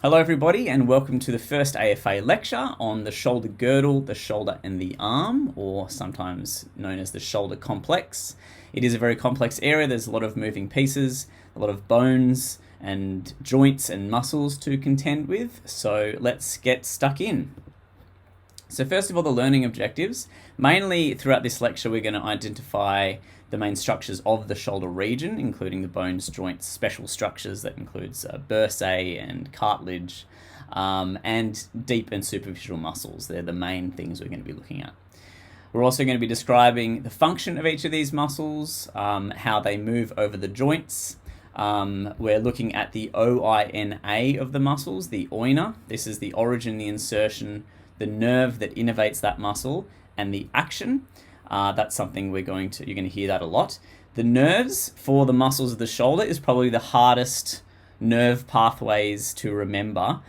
Hello everybody and welcome to the first AFA lecture on the shoulder girdle, the shoulder and the arm, or sometimes known as the shoulder complex. It is a very complex area. There's a lot of moving pieces, a lot of bones and joints and muscles to contend with. So let's get stuck in. So first of all, the learning objectives. Mainly throughout this lecture, we're going to identify the main structures of the shoulder region, including the bones, joints, special structures that includes bursae and cartilage, and deep and superficial muscles. They're the main things we're going to be looking at. We're also going to be describing the function of each of these muscles, how they move over the joints. We're looking at the OINA of the muscles, the oina. This is the origin, the insertion, the nerve that innervates that muscle, and the action. That's something you're going to hear that a lot. The nerves for the muscles of the shoulder is probably the hardest nerve pathways to remember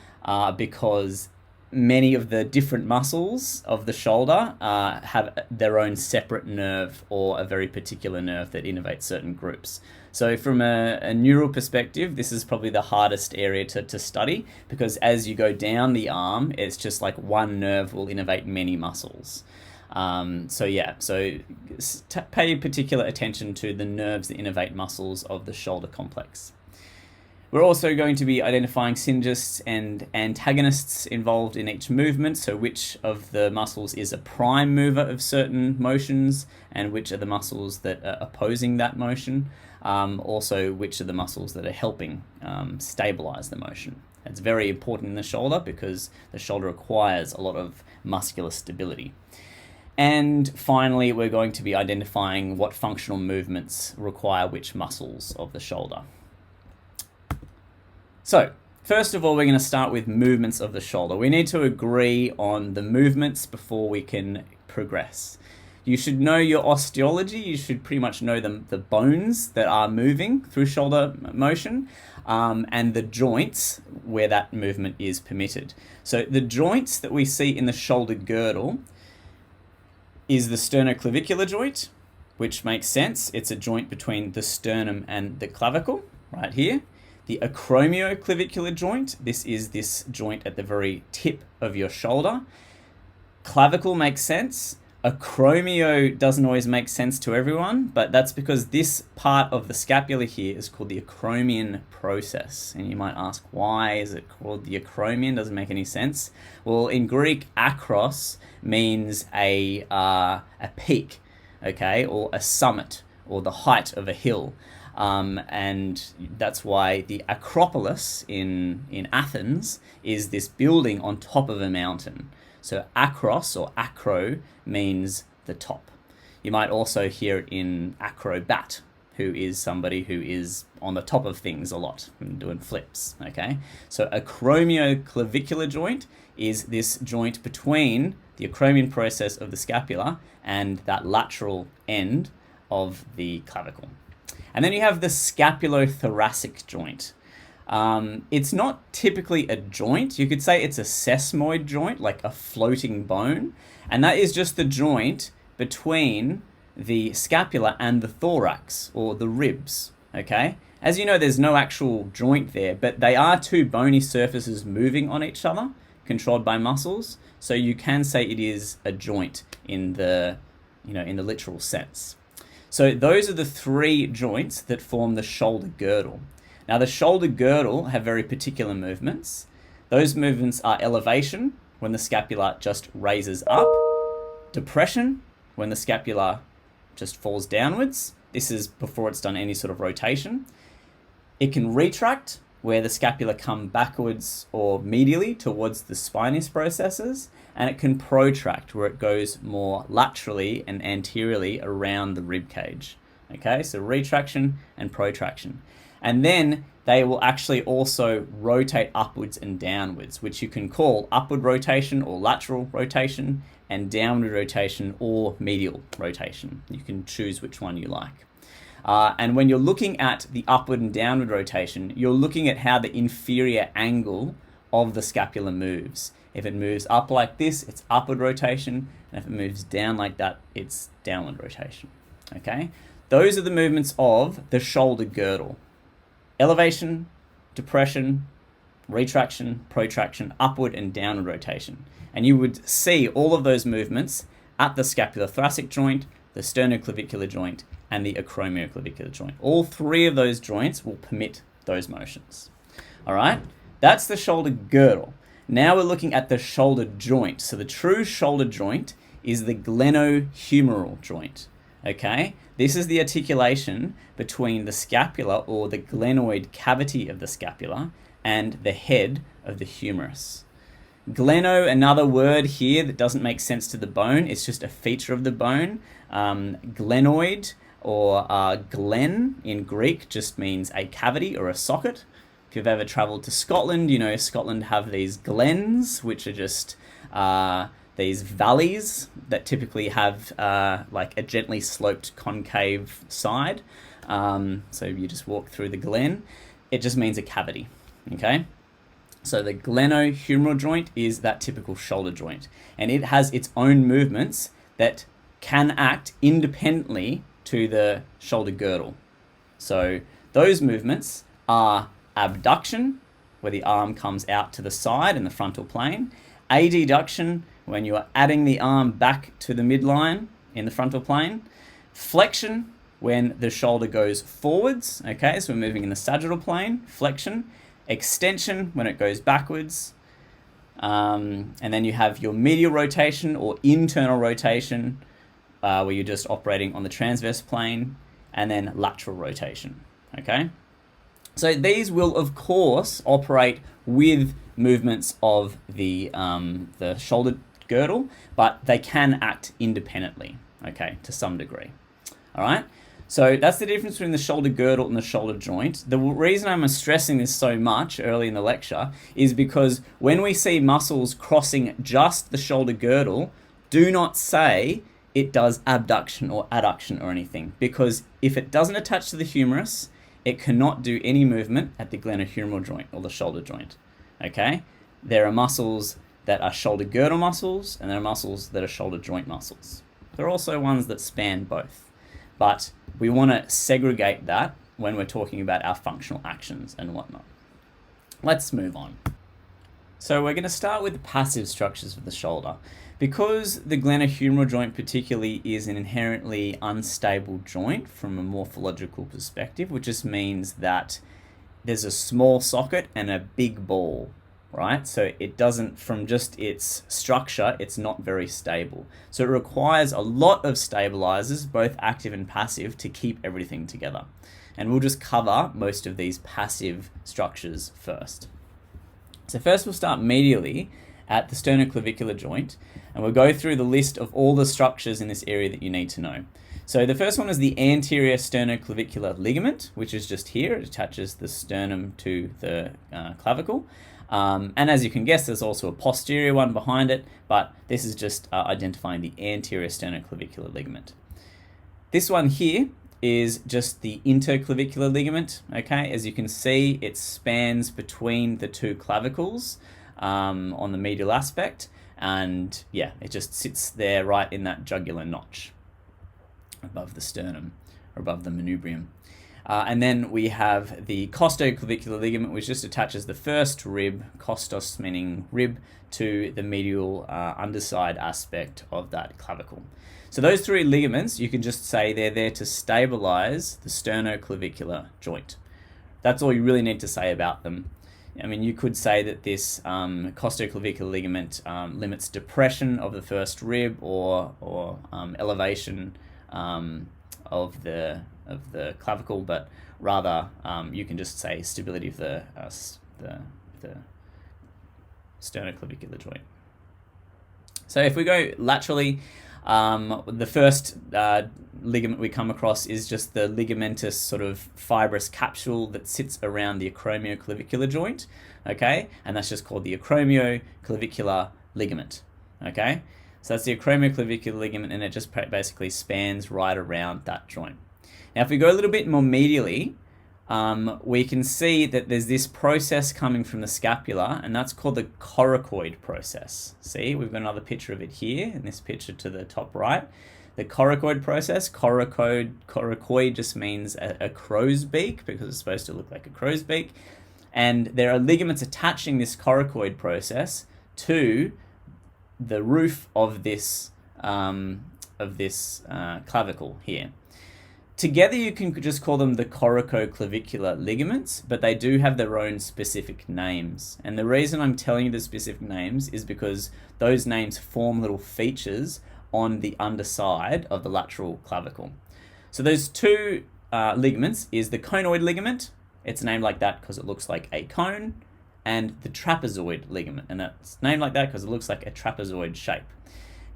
because many of the different muscles of the shoulder have their own separate nerve or a very particular nerve that innervates certain groups. So from a neural perspective, this is probably the hardest area to study because as you go down the arm, it's just like one nerve will innervate many muscles. So pay particular attention to the nerves that innervate muscles of the shoulder complex. We're also going to be identifying synergists and antagonists involved in each movement, so which of the muscles is a prime mover of certain motions and which are the muscles that are opposing that motion, also which are the muscles that are helping stabilize the motion. That's very important in the shoulder because the shoulder requires a lot of muscular stability. And finally, we're going to be identifying what functional movements require which muscles of the shoulder. So, first of all, we're going to start with movements of the shoulder. We need to agree on the movements before we can progress. You should know your osteology. You should pretty much know the bones that are moving through shoulder motion and the joints where that movement is permitted. So the joints that we see in the shoulder girdle is the sternoclavicular joint, which makes sense. It's a joint between the sternum and the clavicle, right here. The acromioclavicular joint, this is this joint at the very tip of your shoulder. Clavicle makes sense. Acromio doesn't always make sense to everyone, but that's because this part of the scapula here is called the acromion process. And you might ask, why is it called the acromion? Doesn't make any sense. Well, in Greek, akros means a peak, okay, or a summit, or the height of a hill. And that's why the Acropolis in Athens is this building on top of a mountain. So akros or acro means the top. You might also hear it in acrobat, who is somebody who is on the top of things a lot, doing flips, okay? So acromioclavicular joint is this joint between the acromion process of the scapula and that lateral end of the clavicle. And then you have the scapulothoracic joint. It's not typically a joint. You could say it's a sesamoid joint, like a floating bone. And that is just the joint between the scapula and the thorax, or the ribs, okay? As you know, there's no actual joint there, but they are two bony surfaces moving on each other, controlled by muscles. So you can say it is a joint in the literal sense. So those are the three joints that form the shoulder girdle. Now the shoulder girdle have very particular movements. Those movements are elevation, when the scapula just raises up, depression, when the scapula just falls downwards. This is before it's done any sort of rotation. It can retract, where the scapula come backwards or medially towards the spinous processes, and it can protract, where it goes more laterally and anteriorly around the rib cage. Okay, so retraction and protraction. And then they will actually also rotate upwards and downwards, which you can call upward rotation or lateral rotation, and downward rotation or medial rotation. You can choose which one you like. And when you're looking at the upward and downward rotation, you're looking at how the inferior angle of the scapula moves. If it moves up like this, it's upward rotation, and if it moves down like that, it's downward rotation. Okay? Those are the movements of the shoulder girdle. Elevation, depression, retraction, protraction, upward and downward rotation. And you would see all of those movements at the scapulothoracic joint, the sternoclavicular joint, and the acromioclavicular joint. All three of those joints will permit those motions. All right, that's the shoulder girdle. Now we're looking at the shoulder joint. So the true shoulder joint is the glenohumeral joint. Okay, this is the articulation between the scapula, or the glenoid cavity of the scapula, and the head of the humerus. Gleno, another word here that doesn't make sense to the bone, it's just a feature of the bone. Glenoid or glen in Greek just means a cavity or a socket. If you've ever traveled to Scotland, you know Scotland have these glens, which are just these valleys that typically have like a gently sloped concave side. So you just walk through the glen. It just means a cavity, okay? So the glenohumeral joint is that typical shoulder joint, and it has its own movements that can act independently to the shoulder girdle. So those movements are abduction, where the arm comes out to the side in the frontal plane, adduction, when you are adding the arm back to the midline in the frontal plane, flexion, when the shoulder goes forwards, okay, so we're moving in the sagittal plane, flexion, extension when it goes backwards, and then you have your medial rotation or internal rotation, where you're just operating on the transverse plane, and then lateral rotation, okay? So these will, of course, operate with movements of the shoulder girdle, but they can act independently, okay, to some degree, all right? So that's the difference between the shoulder girdle and the shoulder joint. The reason I'm stressing this so much early in the lecture is because when we see muscles crossing just the shoulder girdle, do not say it does abduction or adduction or anything, because if it doesn't attach to the humerus, it cannot do any movement at the glenohumeral joint or the shoulder joint, okay? There are muscles that are shoulder girdle muscles, and there are muscles that are shoulder joint muscles. There are also ones that span both, but we want to segregate that when we're talking about our functional actions and whatnot. Let's move on. So we're going to start with the passive structures of the shoulder. Because the glenohumeral joint particularly is an inherently unstable joint from a morphological perspective, which just means that there's a small socket and a big ball, right? So it doesn't, from just its structure, it's not very stable. So it requires a lot of stabilizers, both active and passive, to keep everything together. And we'll just cover most of these passive structures first. So first we'll start medially at the sternoclavicular joint, and we'll go through the list of all the structures in this area that you need to know. So the first one is the anterior sternoclavicular ligament, which is just here. It attaches the sternum to the clavicle. And as you can guess, there's also a posterior one behind it, but this is just identifying the anterior sternoclavicular ligament. This one here is just the interclavicular ligament, okay? As you can see, it spans between the two clavicles on the medial aspect, and yeah, it just sits there right in that jugular notch above the sternum, or above the manubrium. And then we have the costoclavicular ligament, which just attaches the first rib, costos meaning rib, to the medial underside aspect of that clavicle. So those three ligaments, you can just say they're there to stabilize the sternoclavicular joint. That's all you really need to say about them. I mean, you could say that this costoclavicular ligament limits depression of the first rib, or elevation of the clavicle, but rather you can just say stability of the sternoclavicular joint. So if we go laterally, the first ligament we come across is just the ligamentous sort of fibrous capsule that sits around the acromioclavicular joint, okay? And that's just called the acromioclavicular ligament, okay? So that's the acromioclavicular ligament, and it just basically spans right around that joint. Now, if we go a little bit more medially, we can see that there's this process coming from the scapula, and that's called the coracoid process. See, we've got another picture of it here in this picture to the top right. The coracoid process, coracoid just means a crow's beak, because it's supposed to look like a crow's beak. And there are ligaments attaching this coracoid process to the roof of this clavicle here. Together you can just call them the coracoclavicular ligaments, but they do have their own specific names. And the reason I'm telling you the specific names is because those names form little features on the underside of the lateral clavicle. So those two ligaments is the conoid ligament. It's named like that because it looks like a cone, and the trapezoid ligament, and that's named like that because it looks like a trapezoid shape.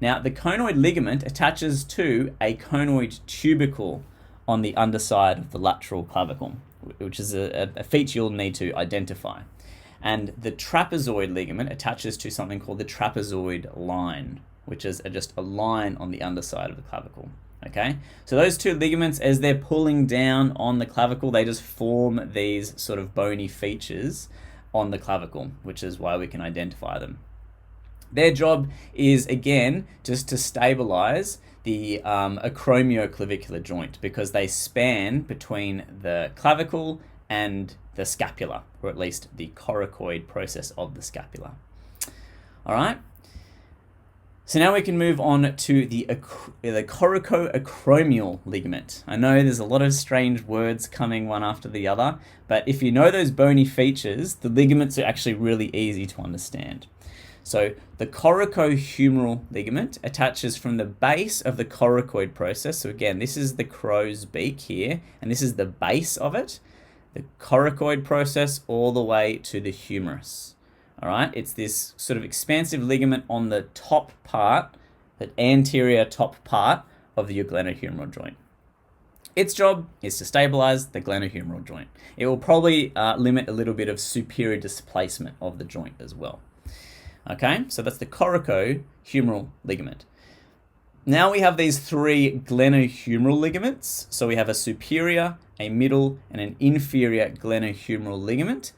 Now, the conoid ligament attaches to a conoid tubercle on the underside of the lateral clavicle, which is a feature you'll need to identify. And the trapezoid ligament attaches to something called the trapezoid line, which is just a line on the underside of the clavicle. Okay, so those two ligaments, as they're pulling down on the clavicle, they just form these sort of bony features on the clavicle, which is why we can identify them. Their job is, again, just to stabilize the acromioclavicular joint, because they span between the clavicle and the scapula, or at least the coracoid process of the scapula. All right. So now we can move on to the coracoacromial ligament. I know there's a lot of strange words coming one after the other, but if you know those bony features, the ligaments are actually really easy to understand. So the coracohumeral ligament attaches from the base of the coracoid process. So again, this is the crow's beak here, and this is the base of it, the coracoid process, all the way to the humerus. All right, it's this sort of expansive ligament on the top part, the anterior top part of the glenohumeral joint. Its job is to stabilize the glenohumeral joint. It will probably limit a little bit of superior displacement of the joint as well. Okay, so that's the coracohumeral ligament. Now we have these three glenohumeral ligaments. So we have a superior, a middle, and an inferior glenohumeral ligament.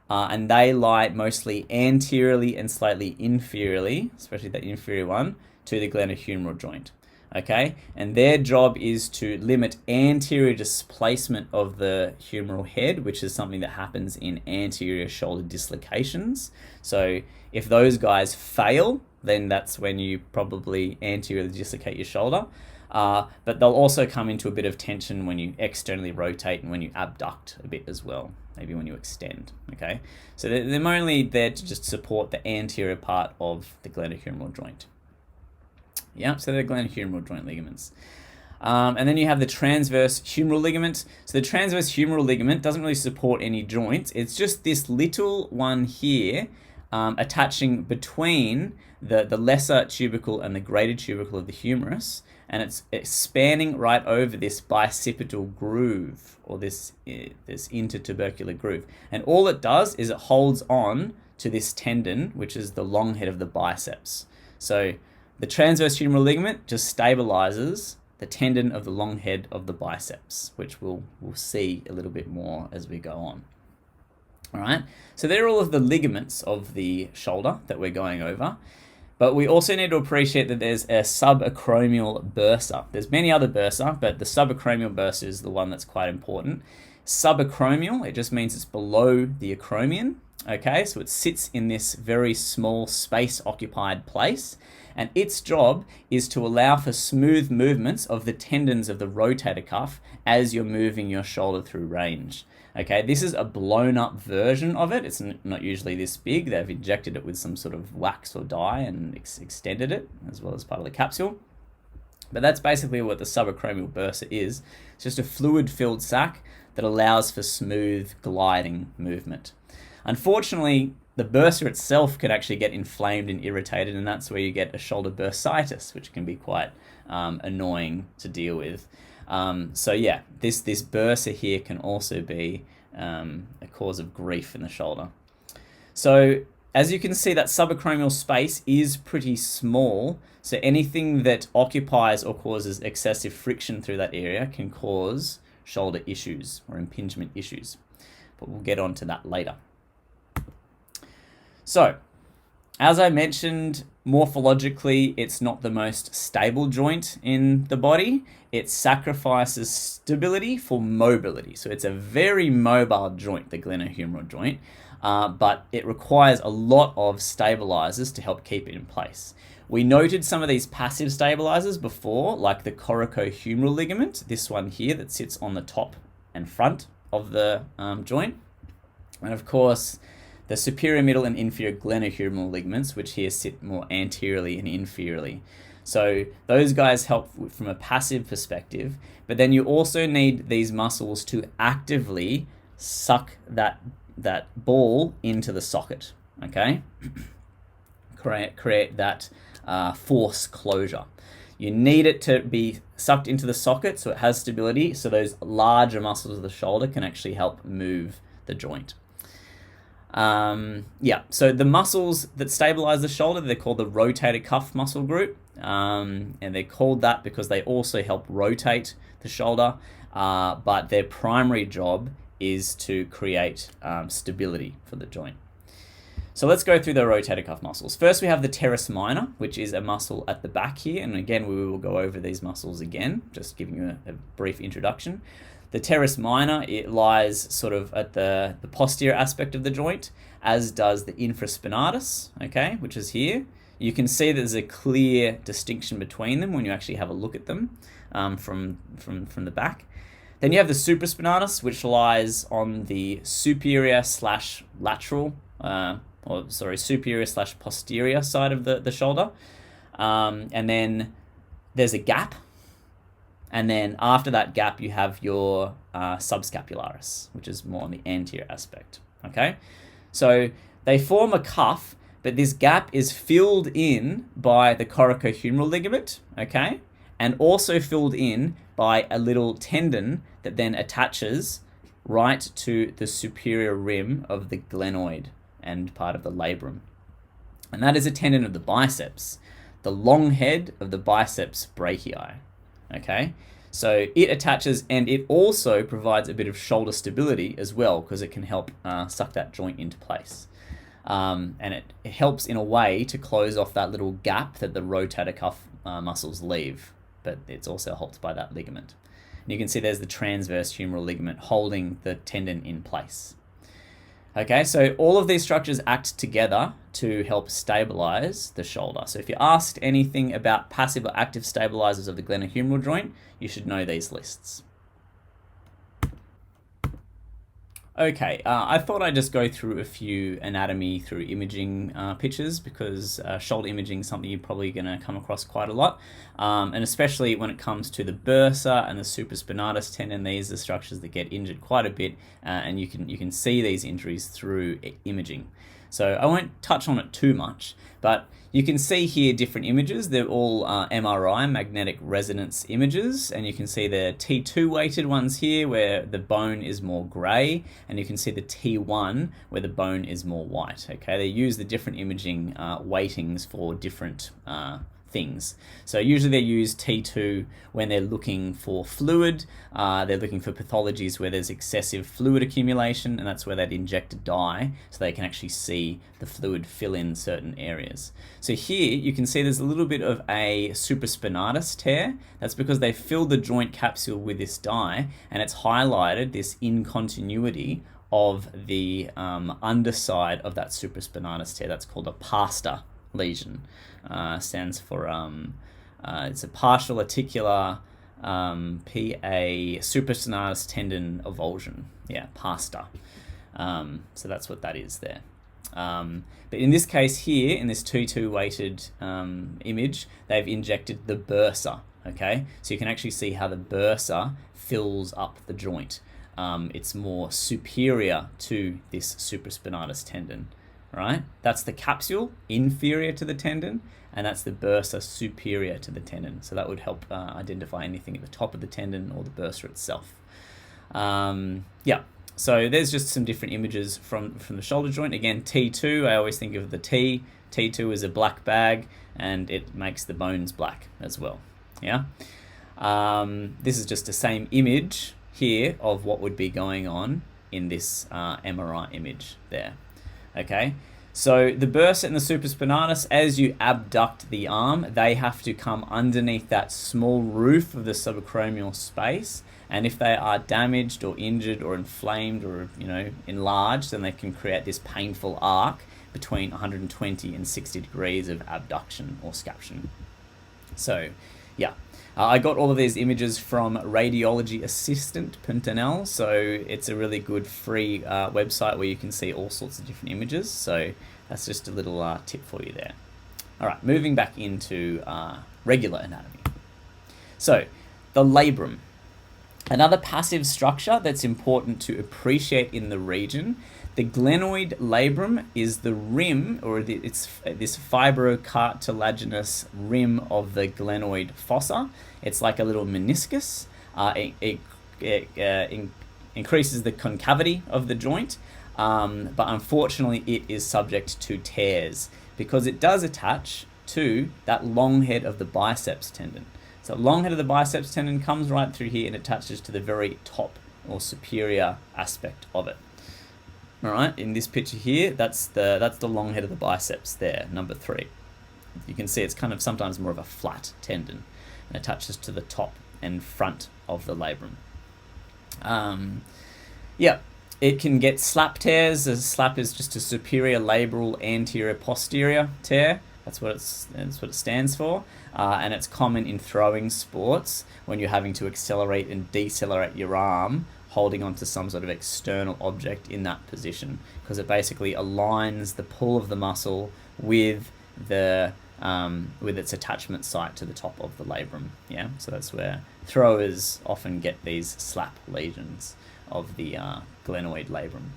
And they lie mostly anteriorly and slightly inferiorly, especially that inferior one, to the glenohumeral joint. Okay, and their job is to limit anterior displacement of the humeral head, which is something that happens in anterior shoulder dislocations. So if those guys fail, then that's when you probably anteriorly dislocate your shoulder. But they'll also come into a bit of tension when you externally rotate and when you abduct a bit as well, maybe when you extend. Okay, so they're mainly there to just support the anterior part of the glenohumeral joint. Yeah, so they're glenohumeral joint ligaments. And then you have the transverse humeral ligament. So the transverse humeral ligament doesn't really support any joints. It's just this little one here attaching between the lesser tubercle and the greater tubercle of the humerus. And it's spanning right over this bicipital groove, or this intertubercular groove. And all it does is it holds on to this tendon, which is the long head of the biceps. So the transverse humeral ligament just stabilizes the tendon of the long head of the biceps, which we'll see a little bit more as we go on. All right, so they're all of the ligaments of the shoulder that we're going over. But we also need to appreciate that there's a subacromial bursa. There's many other bursa, but the subacromial bursa is the one that's quite important. Subacromial, it just means it's below the acromion. Okay, so it sits in this very small space-occupied place, and its job is to allow for smooth movements of the tendons of the rotator cuff as you're moving your shoulder through range. Okay, this is a blown up version of it. It's not usually this big. They've injected it with some sort of wax or dye and extended it as well as part of the capsule. But that's basically what the subacromial bursa is. It's just a fluid-filled sac that allows for smooth gliding movement. Unfortunately, the bursa itself could actually get inflamed and irritated, and that's where you get a shoulder bursitis, which can be quite annoying to deal with. So yeah, this bursa here can also be a cause of grief in the shoulder. So as you can see, that subacromial space is pretty small, so anything that occupies or causes excessive friction through that area can cause shoulder issues or impingement issues. But we'll get on to that later. So As I mentioned, morphologically, it's not the most stable joint in the body. It sacrifices stability for mobility. So it's a very mobile joint, the glenohumeral joint, but it requires a lot of stabilizers to help keep it in place. We noted some of these passive stabilizers before, like the coracohumeral ligament, this one here that sits on the top and front of the joint. And of course, the superior, middle, and inferior glenohumeral ligaments, which here sit more anteriorly and inferiorly. So those guys help from a passive perspective, but then you also need these muscles to actively suck that ball into the socket, okay? Create that force closure. You need it to be sucked into the socket so it has stability, so those larger muscles of the shoulder can actually help move the joint. So the muscles that stabilize the shoulder, they're called the rotator cuff muscle group, and they're called that because they also help rotate the shoulder, but their primary job is to create stability for the joint. So let's go through the rotator cuff muscles. First, we have the teres minor, which is a muscle at the back here, and again, we will go over these muscles again, just giving you a brief introduction. The teres minor, it lies sort of at the posterior aspect of the joint, as does the infraspinatus, okay, which is here. You can see there's a clear distinction between them when you actually have a look at them from the back. Then you have the supraspinatus, which lies on the superior slash lateral, superior slash posterior side of the shoulder. And then there's a gap. And then after that gap, you have your subscapularis, which is more on the anterior aspect, okay? So they form a cuff, but this gap is filled in by the coracohumeral ligament, okay? And also filled in by a little tendon that then attaches right to the superior rim of the glenoid and part of the labrum. And that is a tendon of the biceps, the long head of the biceps brachii. Okay, so it attaches and it also provides a bit of shoulder stability as well because it can help suck that joint into place. And it helps in a way to close off that little gap that the rotator cuff muscles leave, but it's also helped by that ligament. And you can see there's the transverse humeral ligament holding the tendon in place. Okay, so all of these structures act together to help stabilize the shoulder. So if you're asked anything about passive or active stabilizers of the glenohumeral joint, you should know these lists. Okay, I thought I'd just go through a few anatomy through imaging pictures because shoulder imaging is something you're probably going to come across quite a lot, and especially when it comes to the bursa and the supraspinatus tendon. These are structures that get injured quite a bit, and you can see these injuries through imaging. So I won't touch on it too much, but you can see here different images. They're all MRI, magnetic resonance images, and you can see the T2 weighted ones here where the bone is more grey, and you can see the T1 where the bone is more white. Okay, they use the different imaging weightings for different things. So usually they use T2 when they're looking for fluid, they're looking for pathologies where there's excessive fluid accumulation, and that's where they'd inject a dye so they can actually see the fluid fill in certain areas. So here you can see there's a little bit of a supraspinatus tear. That's because they filled the joint capsule with this dye, and it's highlighted this incontinuity of the underside of that supraspinatus tear. That's called a pasta lesion. Stands for it's a partial articular PA supraspinatus tendon avulsion. Yeah, pasta. So that's what that is there. But in this case here, in this T2 weighted image, they've injected the bursa. Okay, so you can actually see how the bursa fills up the joint. It's more superior to this supraspinatus tendon. Right, that's the capsule inferior to the tendon, and that's the bursa superior to the tendon. So that would help identify anything at the top of the tendon or the bursa itself. So there's just some different images from the shoulder joint. Again, T2, I always think of the T. T2 is a black bag, and it makes the bones black as well. Yeah, this is just the same image here of what would be going on in this MRI image there. Okay, So the bursa and the supraspinatus, as you abduct the arm, they have to come underneath that small roof of the subacromial space. And if they are damaged or injured or inflamed or enlarged, then they can create this painful arc between 120 and 60 degrees of abduction or scaption. So, yeah. I got all of these images from radiologyassistant.nl, so it's a really good free website where you can see all sorts of different images. So that's just a little tip for you there. All right, moving back into regular anatomy. So the labrum. Another passive structure that's important to appreciate in the region. The glenoid labrum is the rim, or it's this fibrocartilaginous rim of the glenoid fossa. It's like a little meniscus. It increases the concavity of the joint, but unfortunately it is subject to tears because it does attach to that long head of the biceps tendon. So long head of the biceps tendon comes right through here and attaches to the very top or superior aspect of it. All right, in this picture here, that's the long head of the biceps there, number 3. You can see it's kind of sometimes more of a flat tendon and attaches to the top and front of the labrum. It can get slap tears. A slap is just a superior labral anterior posterior tear. That's what it stands for, and it's common in throwing sports when you're having to accelerate and decelerate your arm, holding onto some sort of external object in that position, because it basically aligns the pull of the muscle with its attachment site to the top of the labrum. Yeah, so that's where throwers often get these slap lesions of the glenoid labrum.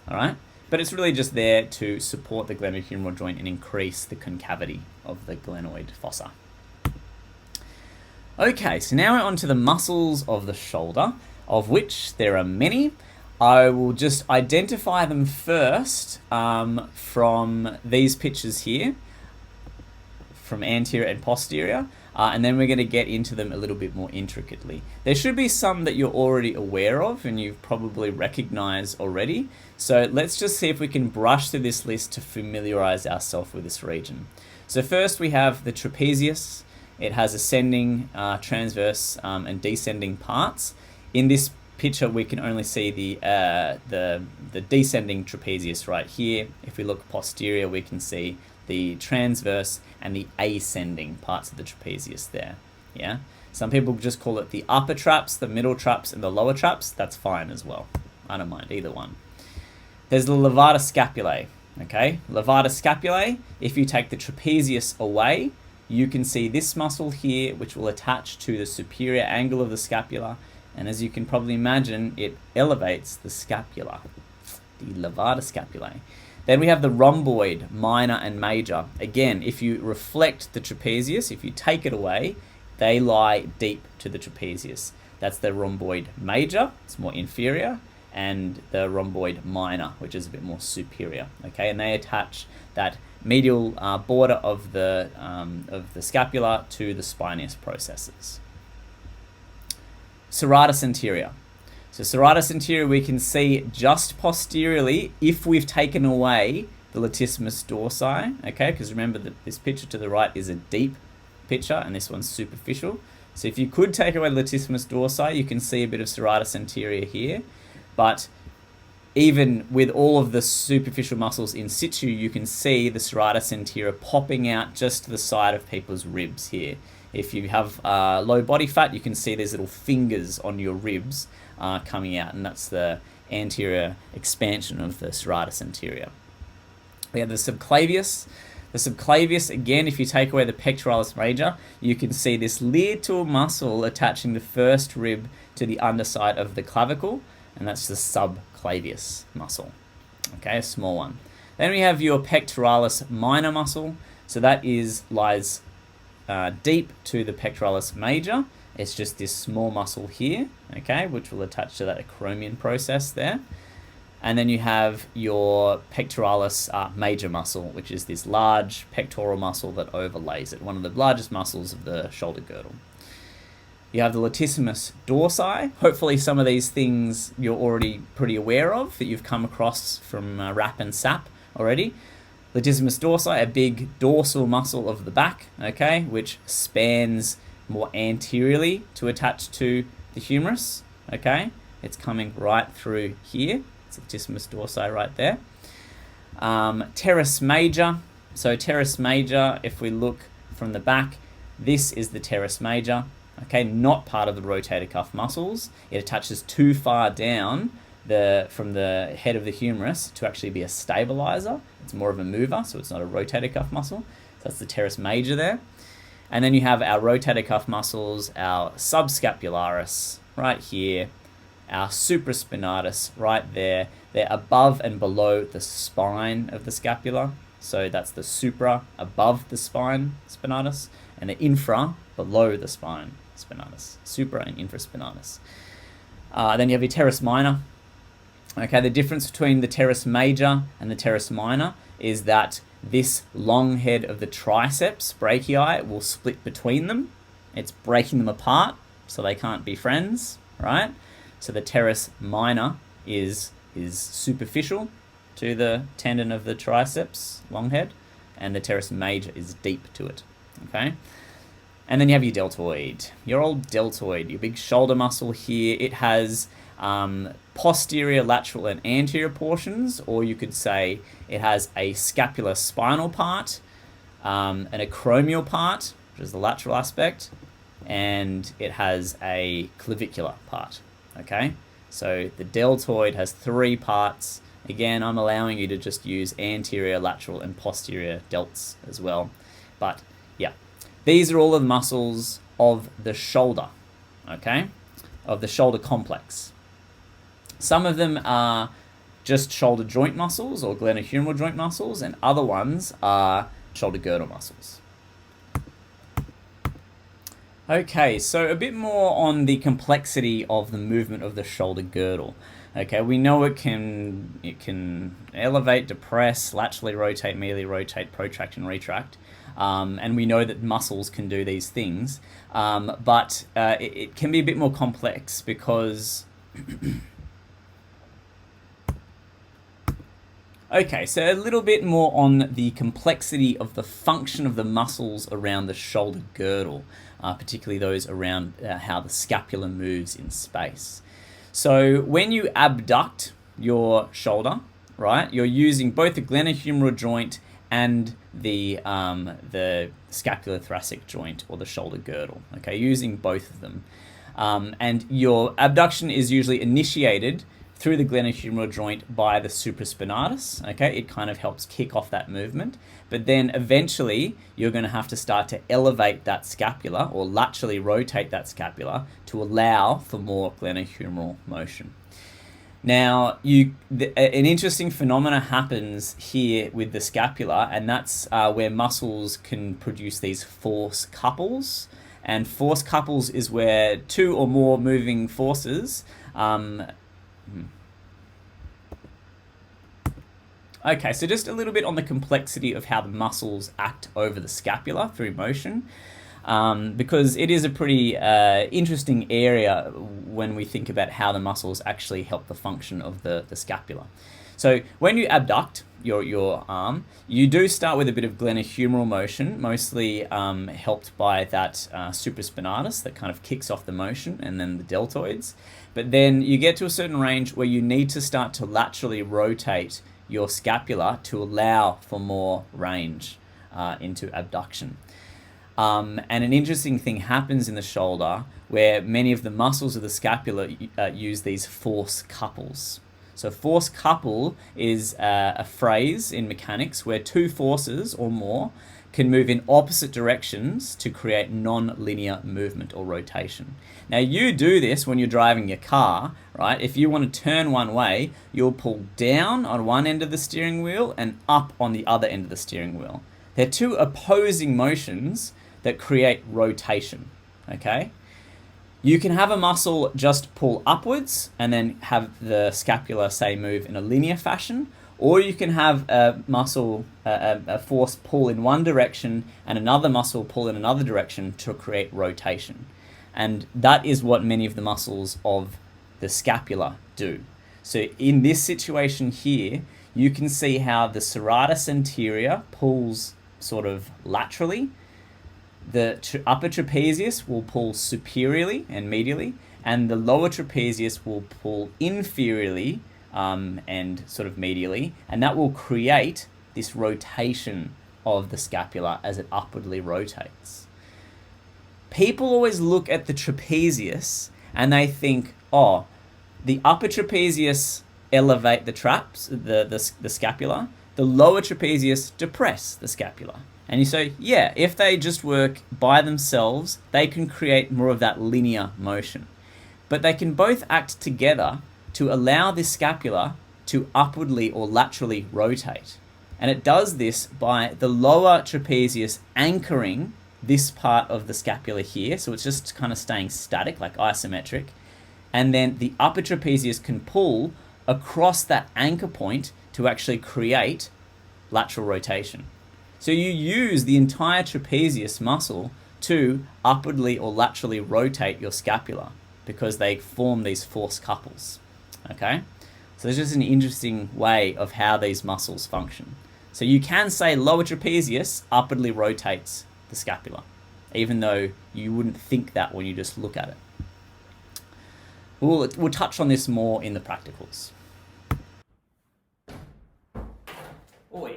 All right. But it's really just there to support the glenohumeral joint and increase the concavity of the glenoid fossa. Okay, so now we're on to the muscles of the shoulder, of which there are many. I will just identify them first from these pictures here, from anterior and posterior, and then we're going to get into them a little bit more intricately. There should be some that you're already aware of and you've probably recognized already. So let's just see if we can brush through this list to familiarize ourselves with this region. So first we have the trapezius. It has ascending, transverse, and descending parts. In this picture, we can only see the descending trapezius right here. If we look posterior, we can see the transverse and the ascending parts of the trapezius there. Yeah. Some people just call it the upper traps, the middle traps, and the lower traps. That's fine as well. I don't mind either one. There's the levator scapulae. Okay, levator scapulae. If you take the trapezius away, you can see this muscle here, which will attach to the superior angle of the scapula. And as you can probably imagine, it elevates the scapula, the levator scapulae. Then we have the rhomboid, minor and major. Again, if you reflect the trapezius, if you take it away, they lie deep to the trapezius. That's the rhomboid major, it's more inferior, and the rhomboid minor, which is a bit more superior. Okay, and they attach that medial border of the scapula to the spinous processes. Serratus anterior. So serratus anterior we can see just posteriorly if we've taken away the latissimus dorsi, okay, because remember that this picture to the right is a deep picture and this one's superficial. So if you could take away latissimus dorsi, you can see a bit of serratus anterior here, but even with all of the superficial muscles in situ, you can see the serratus anterior popping out just to the side of people's ribs here. If you have low body fat, you can see these little fingers on your ribs coming out, and that's the anterior expansion of the serratus anterior. We have the subclavius. The subclavius, again, if you take away the pectoralis major, you can see this little muscle attaching the first rib to the underside of the clavicle, and that's the subclavius muscle. Okay, a small one. Then we have your pectoralis minor muscle. So that lies deep to the pectoralis major. It's just this small muscle here, okay, which will attach to that acromion process there. And then you have your pectoralis major muscle, which is this large pectoral muscle that overlays it, one of the largest muscles of the shoulder girdle. You have the latissimus dorsi. Hopefully some of these things you're already pretty aware of, that you've come across from RAP and SAP already. Latissimus dorsi, a big dorsal muscle of the back, okay, which spans more anteriorly to attach to the humerus, okay. It's coming right through here. It's latissimus dorsi right there. Teres major. So teres major, if we look from the back, this is the teres major, okay, not part of the rotator cuff muscles. It attaches too far down from the head of the humerus to actually be a stabilizer. It's more of a mover, so it's not a rotator cuff muscle. So that's the teres major there. And then you have our rotator cuff muscles, our subscapularis right here, our supraspinatus right there. They're above and below the spine of the scapula. So that's the supra above the spine spinatus, and the infra below the spine spinatus. Supra and infraspinatus. Then you have your teres minor. Okay, the difference between the teres major and the teres minor is that this long head of the triceps brachii will split between them. It's breaking them apart, so they can't be friends, right? So the teres minor is superficial to the tendon of the triceps, long head, and the teres major is deep to it, okay? And then you have your deltoid, your old deltoid, your big shoulder muscle here. It has posterior, lateral, and anterior portions, or you could say it has a scapular spinal part, and a acromial part, which is the lateral aspect, and it has a clavicular part, okay? So the deltoid has 3 parts. Again, I'm allowing you to just use anterior, lateral, and posterior delts as well. But yeah, these are all of the muscles of the shoulder, okay? Of the shoulder complex. Some of them are just shoulder joint muscles or glenohumeral joint muscles, and other ones are shoulder girdle muscles. Okay, so a bit more on the complexity of the movement of the shoulder girdle. Okay, we know it can elevate, depress, laterally rotate, medially rotate, protract, and retract. And we know that muscles can do these things, but it can be a bit more complex because... Okay, so a little bit more on the complexity of the function of the muscles around the shoulder girdle, particularly those around how the scapula moves in space. So when you abduct your shoulder, right, you're using both the glenohumeral joint and the scapulothoracic joint or the shoulder girdle, okay, using both of them. And your abduction is usually initiated through the glenohumeral joint by the supraspinatus, okay? It kind of helps kick off that movement. But then eventually you're going to have to start to elevate that scapula or laterally rotate that scapula to allow for more glenohumeral motion. Now, an interesting phenomena happens here with the scapula, and that's where muscles can produce these force couples. And force couples is where 2 or more moving forces Okay, so just a little bit on the complexity of how the muscles act over the scapula through motion, because it is a pretty interesting area when we think about how the muscles actually help the function of the scapula. So when you abduct your arm, you do start with a bit of glenohumeral motion, mostly helped by that supraspinatus that kind of kicks off the motion, and then the deltoids. But then you get to a certain range where you need to start to laterally rotate your scapula to allow for more range into abduction. And an interesting thing happens in the shoulder where many of the muscles of the scapula use these force couples. So force couple is a phrase in mechanics where 2 forces or more can move in opposite directions to create non-linear movement or rotation. Now you do this when you're driving your car, right? If you want to turn one way, you'll pull down on one end of the steering wheel and up on the other end of the steering wheel. They're 2 opposing motions that create rotation, okay? You can have a muscle just pull upwards and then have the scapula, say, move in a linear fashion, or you can have a muscle, a force pull in one direction and another muscle pull in another direction to create rotation. And that is what many of the muscles of the scapula do. So in this situation here, you can see how the serratus anterior pulls sort of laterally. The upper trapezius will pull superiorly and medially, and the lower trapezius will pull inferiorly and sort of medially, and that will create this rotation of the scapula as it upwardly rotates. People always look at the trapezius and they think, oh, the upper trapezius elevate the traps, the scapula, the lower trapezius depress the scapula. And you say, yeah, if they just work by themselves, they can create more of that linear motion. But they can both act together to allow this scapula to upwardly or laterally rotate. And it does this by the lower trapezius anchoring this part of the scapula here. So it's just kind of staying static, like isometric. And then the upper trapezius can pull across that anchor point to actually create lateral rotation. So you use the entire trapezius muscle to upwardly or laterally rotate your scapula because they form these force couples. Okay? So there's just an interesting way of how these muscles function. So you can say lower trapezius upwardly rotates the scapula, even though you wouldn't think that when you just look at it. We'll touch on this more in the practicals. Oi,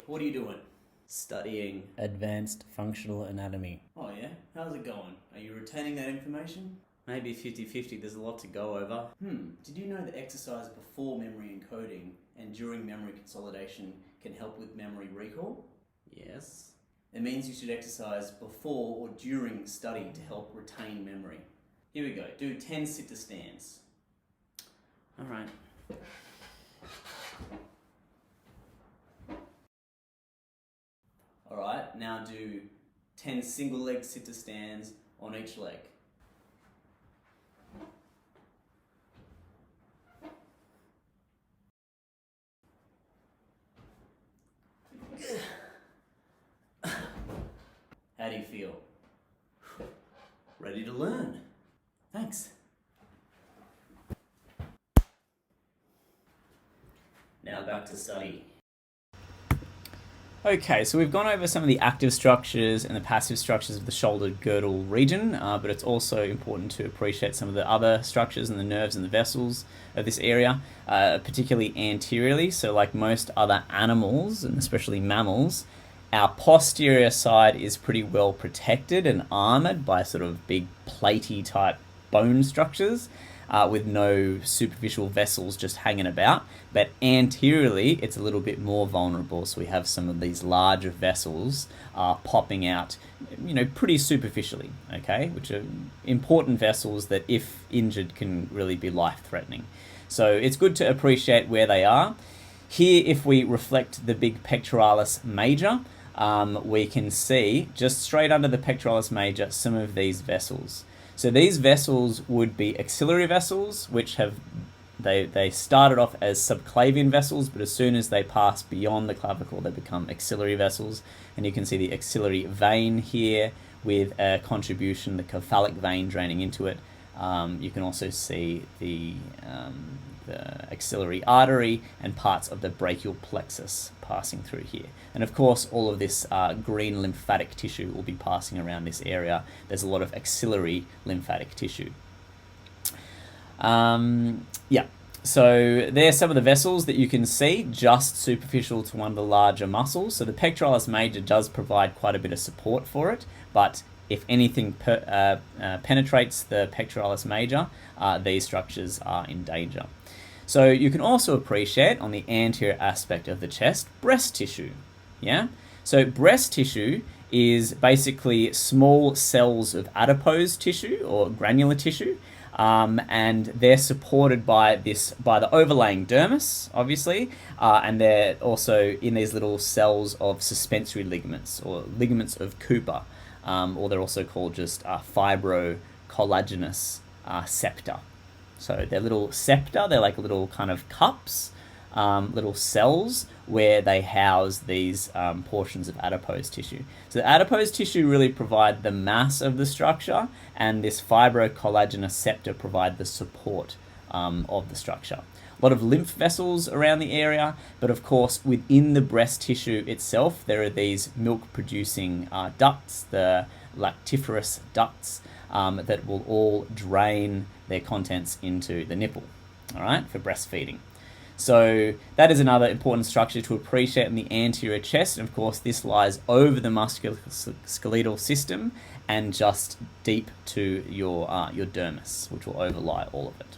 what are you doing? Studying advanced functional anatomy. Oh yeah? How's it going? Are you retaining that information? Maybe 50-50, there's a lot to go over. Did you know that exercise before memory encoding and during memory consolidation can help with memory recall? Yes. It means you should exercise before or during study to help retain memory. Here we go, do 10 sit-to-stands. Alright. Alright, now do 10 single leg sit-to-stands on each leg. How do you feel? Ready to learn? Thanks. Now back to study. Okay, so we've gone over some of the active structures and the passive structures of the shoulder girdle region, but it's also important to appreciate some of the other structures and the nerves and the vessels of this area, particularly anteriorly. So like most other animals, and especially mammals, our posterior side is pretty well protected and armored by sort of big platey type bone structures with no superficial vessels just hanging about. But anteriorly, it's a little bit more vulnerable. So we have some of these larger vessels popping out, pretty superficially, okay? Which are important vessels that, if injured, can really be life-threatening. So it's good to appreciate where they are. Here, if we reflect the big pectoralis major, we can see just straight under the pectoralis major some of these vessels. So these vessels would be axillary vessels, which they started off as subclavian vessels, but as soon as they pass beyond the clavicle, they become axillary vessels. And you can see the axillary vein here with a contribution, the cephalic vein draining into it. You can also see the axillary artery and parts of the brachial plexus passing through here. And of course, all of this green lymphatic tissue will be passing around this area. There's a lot of axillary lymphatic tissue. So there's some of the vessels that you can see just superficial to one of the larger muscles. So the pectoralis major does provide quite a bit of support for it, but if anything penetrates the pectoralis major, these structures are in danger. So you can also appreciate on the anterior aspect of the chest, breast tissue. Yeah? So breast tissue is basically small cells of adipose tissue or granular tissue, and they're supported by the overlaying dermis, obviously, and they're also in these little cells of suspensory ligaments or ligaments of Cooper, or they're also called just fibrocollagenous septa. So they're little septa, they're like little kind of cups, little cells where they house these portions of adipose tissue. So the adipose tissue really provide the mass of the structure, and this fibrocollagenous septa provide the support of the structure. A lot of lymph vessels around the area, but of course within the breast tissue itself there are these milk producing ducts, the lactiferous ducts, that will all drain their contents into the nipple, all right, for breastfeeding. So that is another important structure to appreciate in the anterior chest. And of course, this lies over the musculoskeletal system and just deep to your dermis, which will overlie all of it.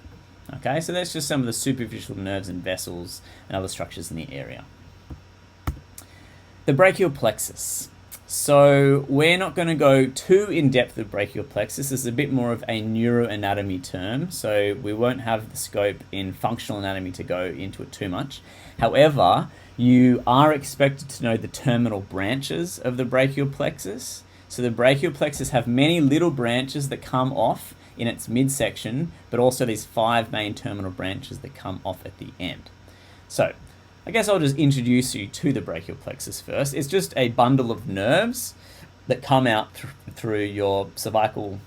Okay, so that's just some of the superficial nerves and vessels and other structures in the area. The brachial plexus. So we're not going to go too in-depth with brachial plexus. This is a bit more of a neuroanatomy term, so we won't have the scope in functional anatomy to go into it too much. However, you are expected to know the terminal branches of the brachial plexus. So the brachial plexus have many little branches that come off in its midsection, but also these 5 main terminal branches that come off at the end. So I guess I'll just introduce you to the brachial plexus first. It's just a bundle of nerves that come out through your cervical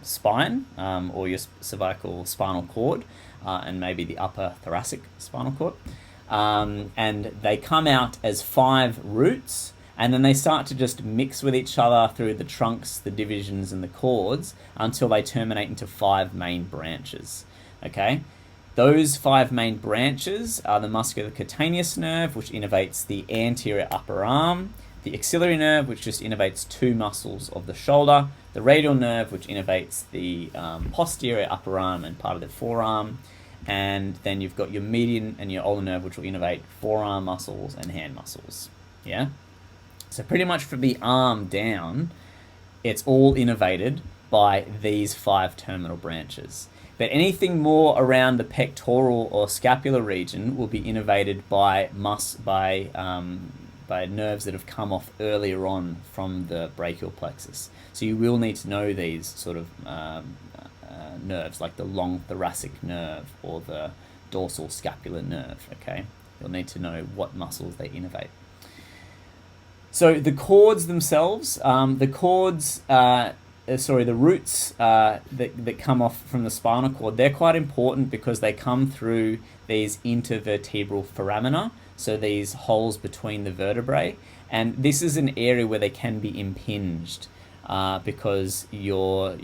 spine or your cervical spinal cord and maybe the upper thoracic spinal cord. And they come out as 5 roots, and then they start to just mix with each other through the trunks, the divisions, and the cords until they terminate into 5 main branches. Okay? Those 5 main branches are the musculocutaneous nerve, which innervates the anterior upper arm, the axillary nerve, which just innervates 2 muscles of the shoulder, the radial nerve, which innervates the posterior upper arm and part of the forearm, and then you've got your median and your ulnar nerve, which will innervate forearm muscles and hand muscles. Yeah? So pretty much from the arm down, it's all innervated by these 5 terminal branches. But anything more around the pectoral or scapular region will be innervated by nerves that have come off earlier on from the brachial plexus. So you will need to know these sort of nerves, like the long thoracic nerve or the dorsal scapular nerve. Okay, you'll need to know what muscles they innervate. So the cords themselves, the roots that come off from the spinal cord, they're quite important because they come through these intervertebral foramina, so these holes between the vertebrae, and this is an area where they can be impinged because your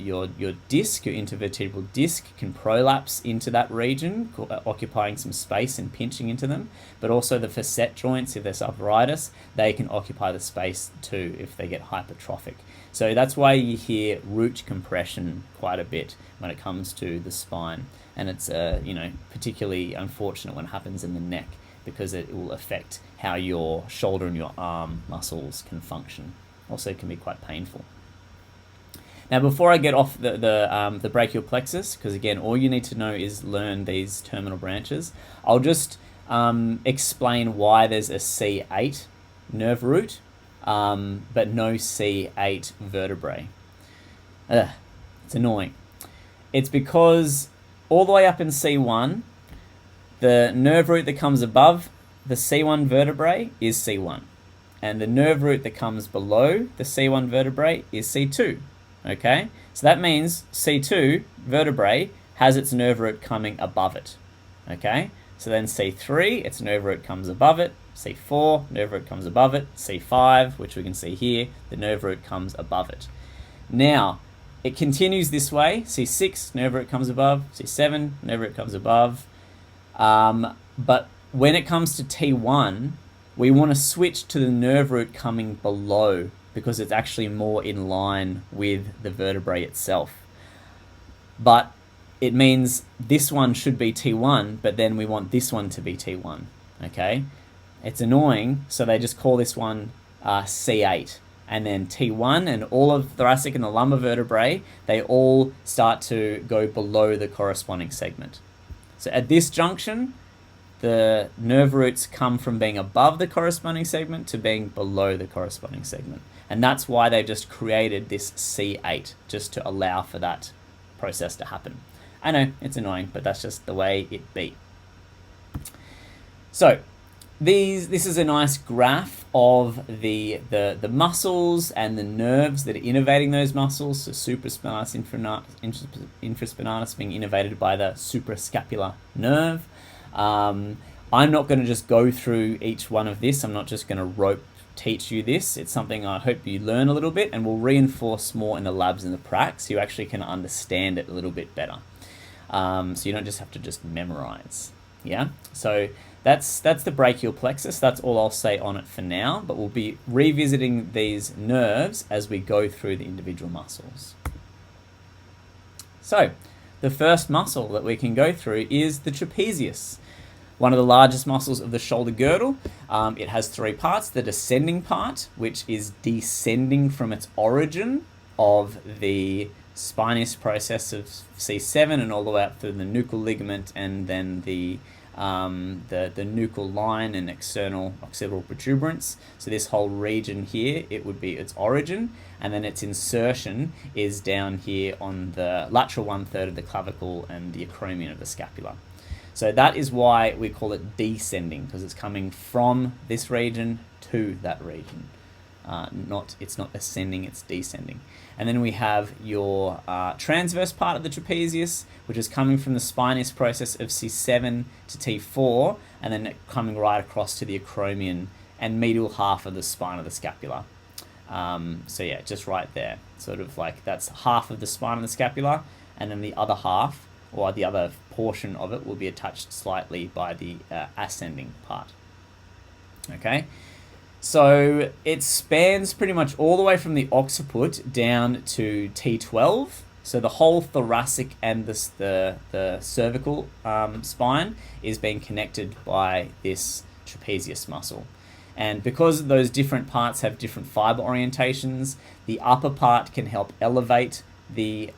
disc, your intervertebral disc, can prolapse into that region, occupying some space and pinching into them, but also the facet joints, if there's arthritis, they can occupy the space too if they get hypertrophic. So that's why you hear root compression quite a bit when it comes to the spine, and it's particularly unfortunate when it happens in the neck because it will affect how your shoulder and your arm muscles can function. Also, it can be quite painful. Now, before I get off the brachial plexus, because again, all you need to know is learn these terminal branches, I'll just explain why there's a C8 nerve root, but no C8 vertebrae. It's annoying. It's because all the way up in C1, the nerve root that comes above the C1 vertebrae is C1, and the nerve root that comes below the C1 vertebrae is C2. Okay, so that means C2 vertebrae has its nerve root coming above it. Okay, so then C3, its nerve root comes above it. C4, nerve root comes above it. C5, which we can see here, the nerve root comes above it. Now, it continues this way. C6, nerve root comes above. C7, nerve root comes above. But when it comes to T1, we want to switch to the nerve root coming below because it's actually more in line with the vertebrae itself. But it means this one should be T1, but then we want this one to be T1, okay? It's annoying, so they just call this one C8. And then T1 and all of the thoracic and the lumbar vertebrae, they all start to go below the corresponding segment. So at this junction, the nerve roots come from being above the corresponding segment to being below the corresponding segment. And that's why they just created this C8, just to allow for that process to happen. I know, it's annoying, but that's just the way it be. So, this is a nice graph of the muscles and the nerves that are innervating those muscles. So supraspinatus infraspinatus being innervated by the suprascapular nerve. I'm not going to just go through each one of this. I'm not just going to rope teach you this. It's something I hope you learn a little bit, and we'll reinforce more in the labs and the pracs so you actually can understand it a little bit better. So you don't just have to just memorize. Yeah, so that's the brachial plexus. That's all I'll say on it for now, but we'll be revisiting these nerves as we go through the individual muscles. So the first muscle that we can go through is the trapezius, one of the largest muscles of the shoulder girdle. It has three parts: the descending part, which is descending from its origin of the spinous process of C7 and all the way up through the nuchal ligament, and then the nuchal line and external occipital protuberance. So this whole region here, it would be its origin, and then its insertion is down here on the lateral 1/3 of the clavicle and the acromion of the scapula. So that is why we call it descending, because it's coming from this region to that region. It's not ascending, it's descending. And then we have your transverse part of the trapezius, which is coming from the spinous process of C7 to T4, and then coming right across to the acromion and medial half of the spine of the scapula. So yeah, just right there. Sort of like that's half of the spine of the scapula, and then the other half, or the other portion of it, will be attached slightly by the ascending part. Okay? So it spans pretty much all the way from the occiput down to T12. So the whole thoracic and the cervical spine is being connected by this trapezius muscle. And because those different parts have different fiber orientations, the upper part can help elevate the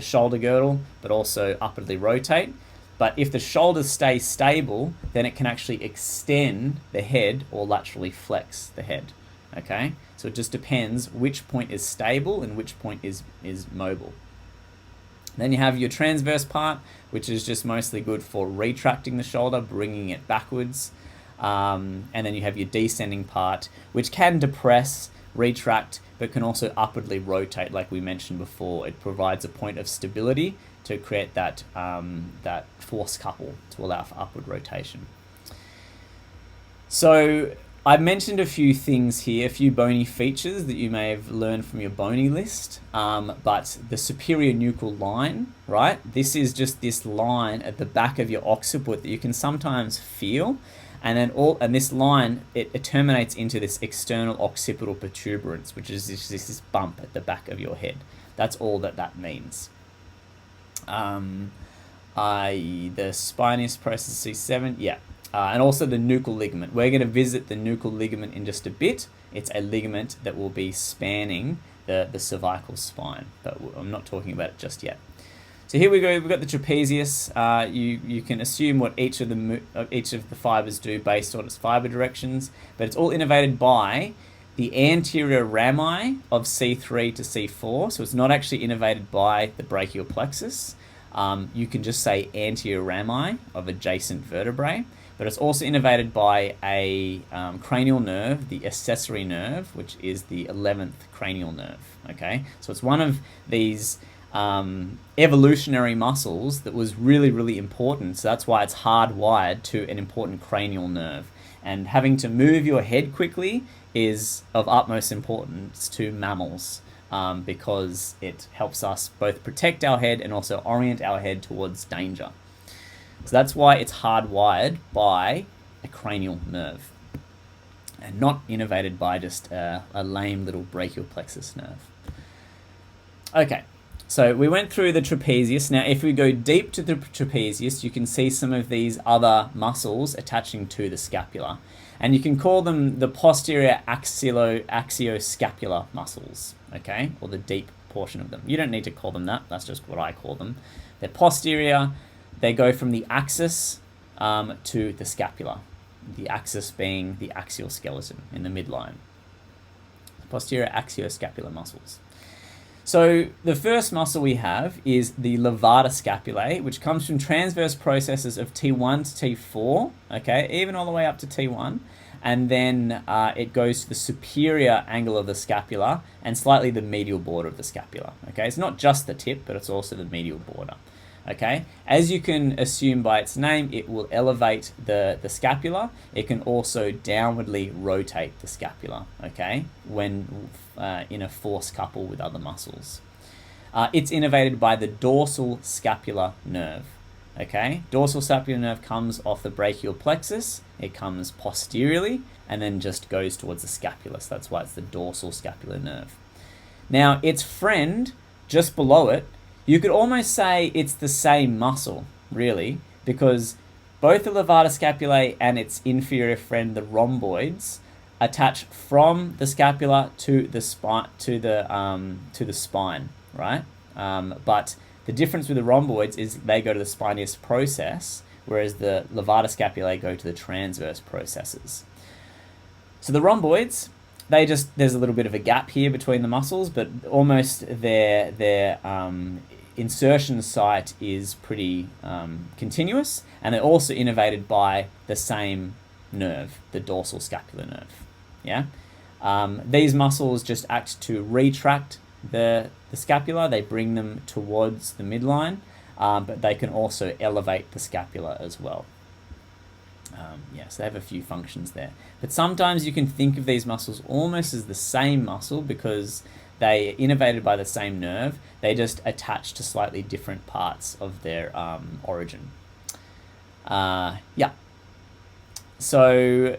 shoulder girdle, but also upwardly rotate. But if the shoulders stay stable, then it can actually extend the head or laterally flex the head. Okay, so it just depends which point is stable and which point is mobile. Then you have your transverse part, which is just mostly good for retracting the shoulder, bringing it backwards. And then you have your descending part, which can depress, retract, but can also upwardly rotate, like we mentioned before. It provides a point of stability to create that force couple to allow for upward rotation. So I mentioned a few things here, a few bony features that you may have learned from your bony list, but the superior nuchal line, right? This is just this line at the back of your occiput that you can sometimes feel. And then this line, it terminates into this external occipital protuberance, which is this bump at the back of your head. That's all that means. The spinous process C7, yeah. And also the nuchal ligament. We're going to visit the nuchal ligament in just a bit. It's a ligament that will be spanning the cervical spine, but I'm not talking about it just yet. So here we go. We've got the trapezius. You can assume what each of the fibers do based on its fiber directions, but it's all innervated by the anterior rami of C3 to C4. So it's not actually innervated by the brachial plexus. You can just say anterior rami of adjacent vertebrae, but it's also innervated by a cranial nerve, the accessory nerve, which is the 11th cranial nerve. Okay, so it's one of these evolutionary muscles that was really, really important. So that's why it's hardwired to an important cranial nerve. And having to move your head quickly is of utmost importance to mammals, because it helps us both protect our head and also orient our head towards danger. So that's why it's hardwired by a cranial nerve and not innervated by just a lame little brachial plexus nerve. Okay, so we went through the trapezius. Now, if we go deep to the trapezius, you can see some of these other muscles attaching to the scapula. And you can call them the posterior axioscapular muscles, okay? Or the deep portion of them. You don't need to call them that. That's just what I call them. They're posterior. They go from the axis to the scapula. The axis being the axial skeleton in the midline. Posterior axioscapular muscles. So the first muscle we have is the levator scapulae, which comes from transverse processes of T1 to T4, okay, even all the way up to T1, and then it goes to the superior angle of the scapula and slightly the medial border of the scapula, okay? It's not just the tip, but it's also the medial border. Okay, as you can assume by its name, it will elevate the scapula. It can also downwardly rotate the scapula, okay, when in a force couple with other muscles. It's innervated by the dorsal scapular nerve. Okay, dorsal scapular nerve comes off the brachial plexus. It comes posteriorly and then just goes towards the scapula. So that's why it's the dorsal scapular nerve. Now, its friend just below it, you could almost say it's the same muscle, really, because both the levator scapulae and its inferior friend, the rhomboids, attach from the scapula to the spine, to the spine, right? But the difference with the rhomboids is they go to the spinous process, whereas the levator scapulae go to the transverse processes. So the rhomboids, there's a little bit of a gap here between the muscles, but almost their insertion site is pretty continuous, and they're also innervated by the same nerve, the dorsal scapular nerve. Yeah, these muscles just act to retract the scapula. They bring them towards the midline, but they can also elevate the scapula as well. So they have a few functions there. But sometimes you can think of these muscles almost as the same muscle because they are innervated by the same nerve. They just attach to slightly different parts of their origin. So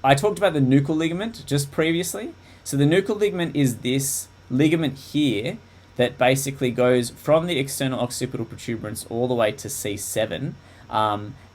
I talked about the nuchal ligament just previously. So the nuchal ligament is this ligament here that basically goes from the external occipital protuberance all the way to C7,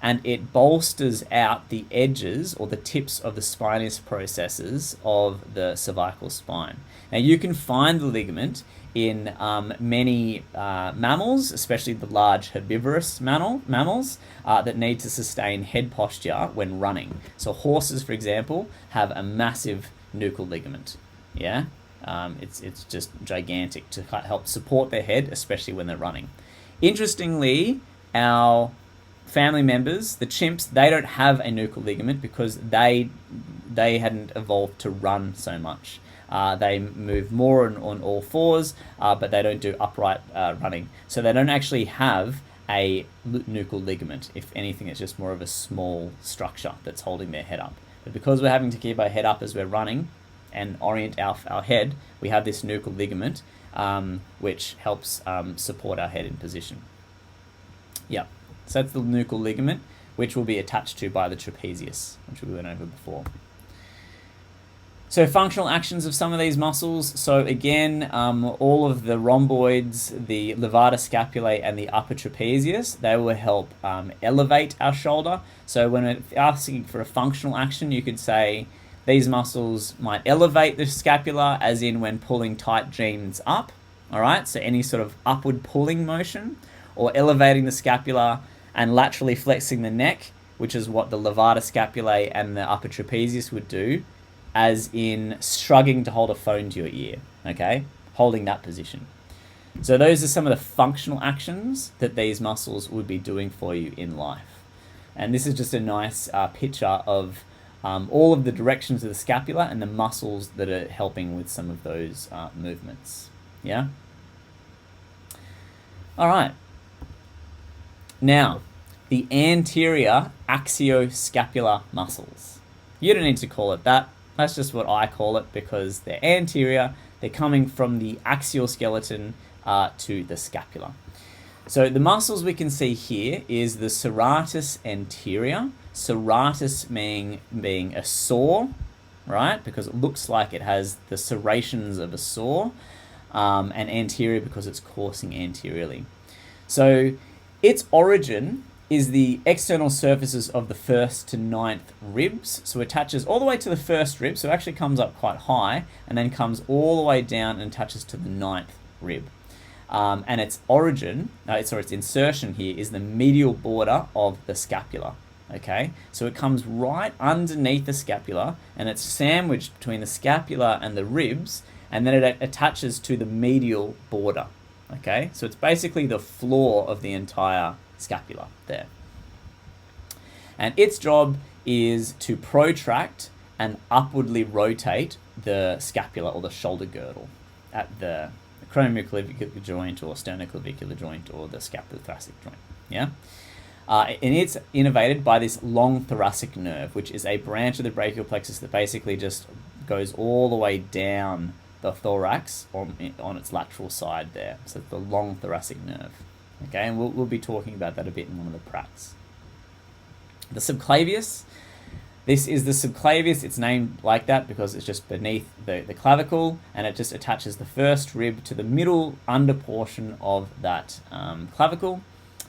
and it bolsters out the edges or the tips of the spinous processes of the cervical spine. Now you can find the ligament in many mammals, especially the large herbivorous mammals that need to sustain head posture when running. So horses, for example, have a massive nuchal ligament. Yeah, it's just gigantic to help support their head, especially when they're running. Interestingly, our family members, the chimps, they don't have a nuchal ligament because they hadn't evolved to run so much. They move more on all fours, but they don't do upright running. So they don't actually have a nuchal ligament. If anything, it's just more of a small structure that's holding their head up. But because we're having to keep our head up as we're running and orient our head, we have this nuchal ligament, which helps support our head in position. Yeah, so that's the nuchal ligament, which will be attached to by the trapezius, which we went over before. So functional actions of some of these muscles. So again, all of the rhomboids, the levator scapulae, and the upper trapezius, they will help elevate our shoulder. So when we're asking for a functional action, you could say these muscles might elevate the scapula, as in when pulling tight jeans up. All right, so any sort of upward pulling motion, or elevating the scapula and laterally flexing the neck, which is what the levator scapulae and the upper trapezius would do, as in shrugging to hold a phone to your ear, okay? Holding that position. So those are some of the functional actions that these muscles would be doing for you in life. And this is just a nice picture of all of the directions of the scapula and the muscles that are helping with some of those movements, yeah? All right. Now, the anterior axioscapular muscles. You don't need to call it that. That's just what I call it because they're anterior. They're coming from the axial skeleton to the scapula. So the muscles we can see here is the serratus anterior. Serratus being a saw, right? Because it looks like it has the serrations of a saw. And anterior because it's coursing anteriorly. So its origin is the external surfaces of the 1st to 9th ribs. So it attaches all the way to the 1st rib, so it actually comes up quite high, and then comes all the way down and attaches to the 9th rib. And its origin, its insertion here is the medial border of the scapula. Okay, so it comes right underneath the scapula, and it's sandwiched between the scapula and the ribs, and then it attaches to the medial border. Okay, so it's basically the floor of the entire scapula there. And its job is to protract and upwardly rotate the scapula or the shoulder girdle at the acromioclavicular joint or sternoclavicular joint or the scapulothoracic joint. Yeah. And it's innervated by this long thoracic nerve, which is a branch of the brachial plexus that basically just goes all the way down the thorax on its lateral side there. So the long thoracic nerve. Okay, and we'll be talking about that a bit in one of the prats. The subclavius. This is the subclavius. It's named like that because it's just beneath the clavicle, and it just attaches the first rib to the middle under portion of that clavicle.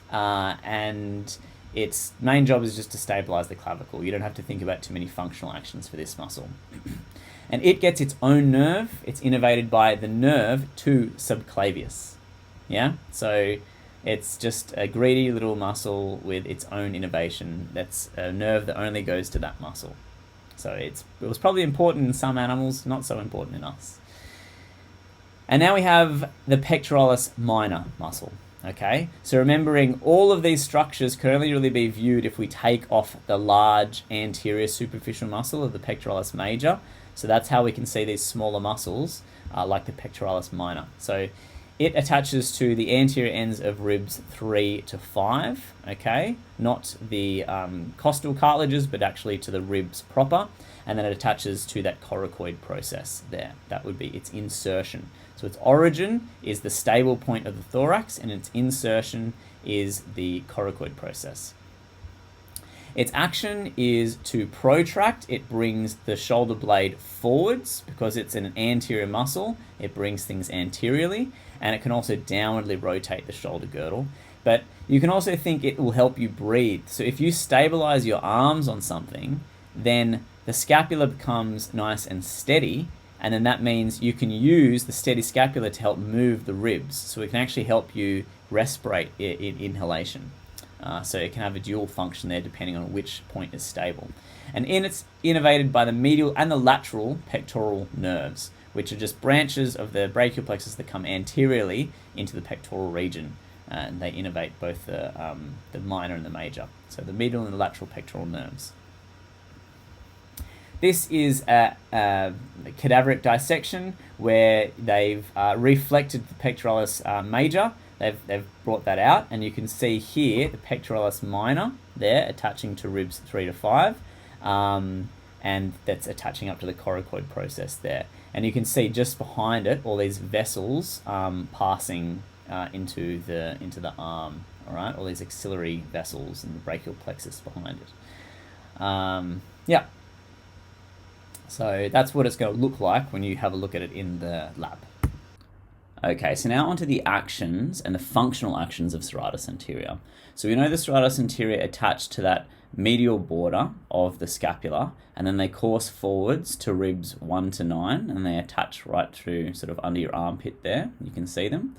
And its main job is just to stabilize the clavicle. You don't have to think about too many functional actions for this muscle. And it gets its own nerve. It's innervated by the nerve to subclavius. Yeah? So it's just a greedy little muscle with its own innervation. That's a nerve that only goes to that muscle. So it was probably important in some animals, not so important in us. And now we have the pectoralis minor muscle. Okay, so remembering all of these structures can only really be viewed if we take off the large anterior superficial muscle of the pectoralis major. So that's how we can see these smaller muscles like the pectoralis minor. So it attaches to the anterior ends of ribs 3 to 5, okay? Not the costal cartilages, but actually to the ribs proper. And then it attaches to that coracoid process there. That would be its insertion. So its origin is the stable point of the thorax, and its insertion is the coracoid process. Its action is to protract. It brings the shoulder blade forwards because it's an anterior muscle. It brings things anteriorly, and it can also downwardly rotate the shoulder girdle. But you can also think it will help you breathe. So if you stabilize your arms on something, then the scapula becomes nice and steady, and then that means you can use the steady scapula to help move the ribs. So it can actually help you respirate in inhalation. So it can have a dual function there depending on which point is stable. And it's innervated by the medial and the lateral pectoral nerves, which are just branches of the brachial plexus that come anteriorly into the pectoral region. And they innervate both the minor and the major. So the medial and the lateral pectoral nerves. This is a cadaveric dissection where they've reflected the pectoralis major. They've brought that out, and you can see here the pectoralis minor there attaching to ribs 3 to 5, and that's attaching up to the coracoid process there. And you can see just behind it all these vessels passing into the arm. All right, all these axillary vessels and the brachial plexus behind it. Yeah. So that's what it's going to look like when you have a look at it in the lab. Okay, so now onto the actions and the functional actions of serratus anterior. So we know the serratus anterior attached to that medial border of the scapula, and then they course forwards to ribs 1 to 9, and they attach right through sort of under your armpit there. You can see them.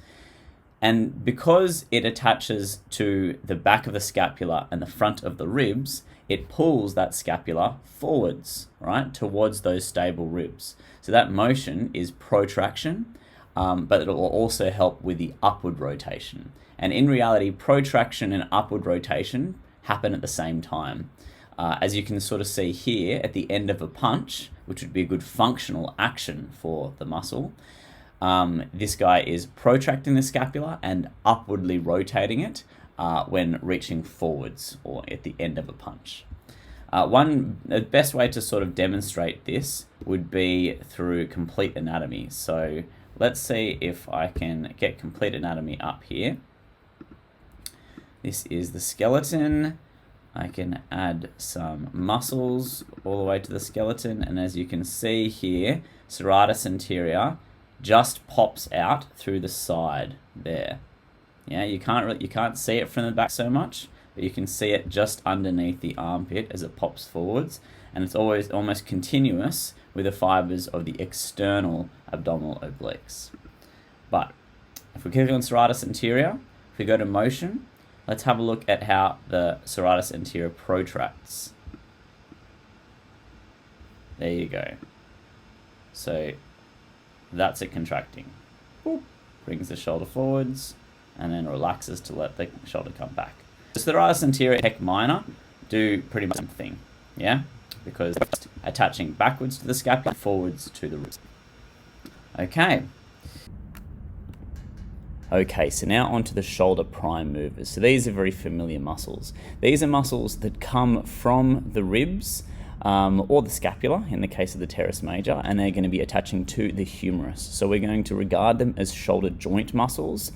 And because it attaches to the back of the scapula and the front of the ribs, it pulls that scapula forwards, right, towards those stable ribs. So that motion is protraction, but it will also help with the upward rotation. And in reality, protraction and upward rotation happen at the same time. As you can sort of see here at the end of a punch, which would be a good functional action for the muscle, this guy is protracting the scapula and upwardly rotating it when reaching forwards or at the end of a punch. The best way to sort of demonstrate this would be through complete anatomy. So let's see if I can get complete anatomy up here. This is the skeleton. I can add some muscles all the way to the skeleton, and as you can see here, serratus anterior just pops out through the side there. Yeah, you can't see it from the back so much, but you can see it just underneath the armpit as it pops forwards, and it's always almost continuous with the fibers of the external abdominal obliques. But if we click on serratus anterior, if we go to motion, let's have a look at how the serratus anterior protracts. There you go. So that's it contracting. Boop. Brings the shoulder forwards and then relaxes to let the shoulder come back. The serratus anterior pec minor do pretty much the same thing, yeah? Because it's attaching backwards to the scapula, forwards to the ribs. Okay. Okay, so now onto the shoulder prime movers. So these are very familiar muscles. These are muscles that come from the ribs or the scapula in the case of the teres major, and they're going to be attaching to the humerus. So we're going to regard them as shoulder joint muscles.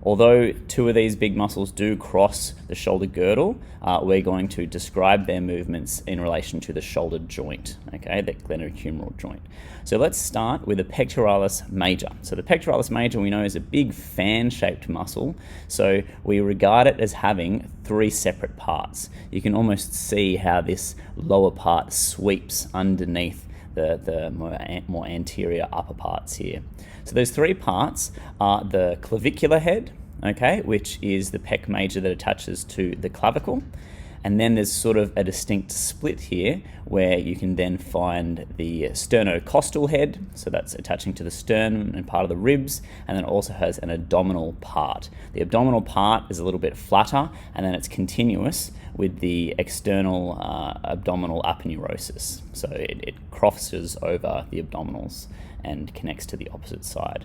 Although two of these big muscles do cross the shoulder girdle, we're going to describe their movements in relation to the shoulder joint, okay, the glenohumeral joint. So let's start with the pectoralis major. So the pectoralis major we know is a big fan-shaped muscle, so we regard it as having three separate parts. You can almost see how this lower part sweeps underneath the more anterior upper parts here. So those three parts are the clavicular head, okay, which is the pec major that attaches to the clavicle. And then there's sort of a distinct split here where you can then find the sternocostal head, so that's attaching to the sternum and part of the ribs, and then also has an abdominal part. The abdominal part is a little bit flatter, and then it's continuous with the external abdominal aponeurosis. So it crosses over the abdominals and connects to the opposite side.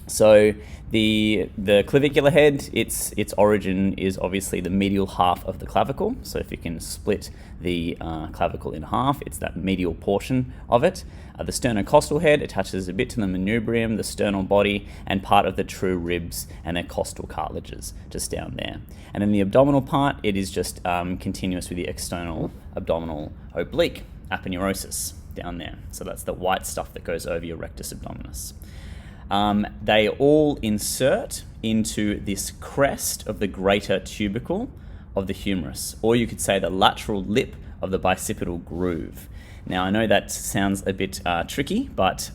So the clavicular head, its origin is obviously the medial half of the clavicle. So if you can split the clavicle in half, it's that medial portion of it. The sternocostal head attaches a bit to the manubrium, the sternal body, and part of the true ribs and their costal cartilages just down there. And in the abdominal part, it is just continuous with the external abdominal oblique aponeurosis down there. So that's the white stuff that goes over your rectus abdominis. They all insert into this crest of the greater tubercle of the humerus, or you could say the lateral lip of the bicipital groove. Now, I know that sounds a bit tricky, but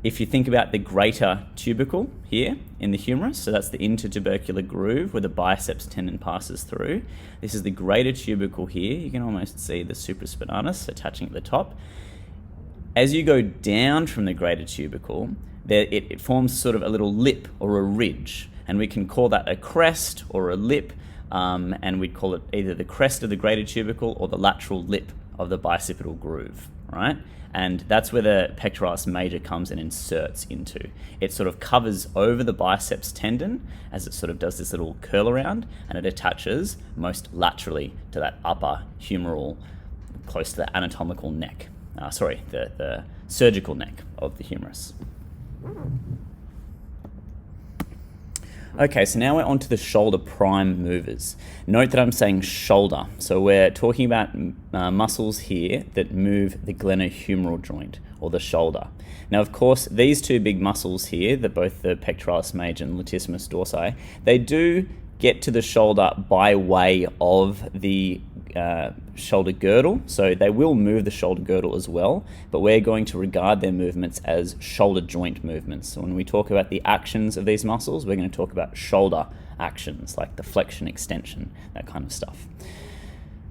if you think about the greater tubercle here in the humerus, so that's the intertubercular groove where the biceps tendon passes through. This is the greater tubercle here. You can almost see the supraspinatus attaching at the top. As you go down from the greater tubercle, it forms sort of a little lip or a ridge, and we can call that a crest or a lip, and we'd call it either the crest of the greater tubercle or the lateral lip of the bicipital groove, right? And that's where the pectoralis major comes and inserts into. It sort of covers over the biceps tendon as it sort of does this little curl around, and it attaches most laterally to that upper humeral, close to the anatomical neck. The surgical neck of the humerus. Okay, so now we're on to the shoulder prime movers. Note that I'm saying shoulder. So we're talking about muscles here that move the glenohumeral joint, or the shoulder. Now, of course, these two big muscles here, both the pectoralis major and latissimus dorsi, they do get to the shoulder by way of the shoulder girdle, so they will move the shoulder girdle as well, but we're going to regard their movements as shoulder joint movements. So when we talk about the actions of these muscles, we're going to talk about shoulder actions, like the flexion, extension, that kind of stuff.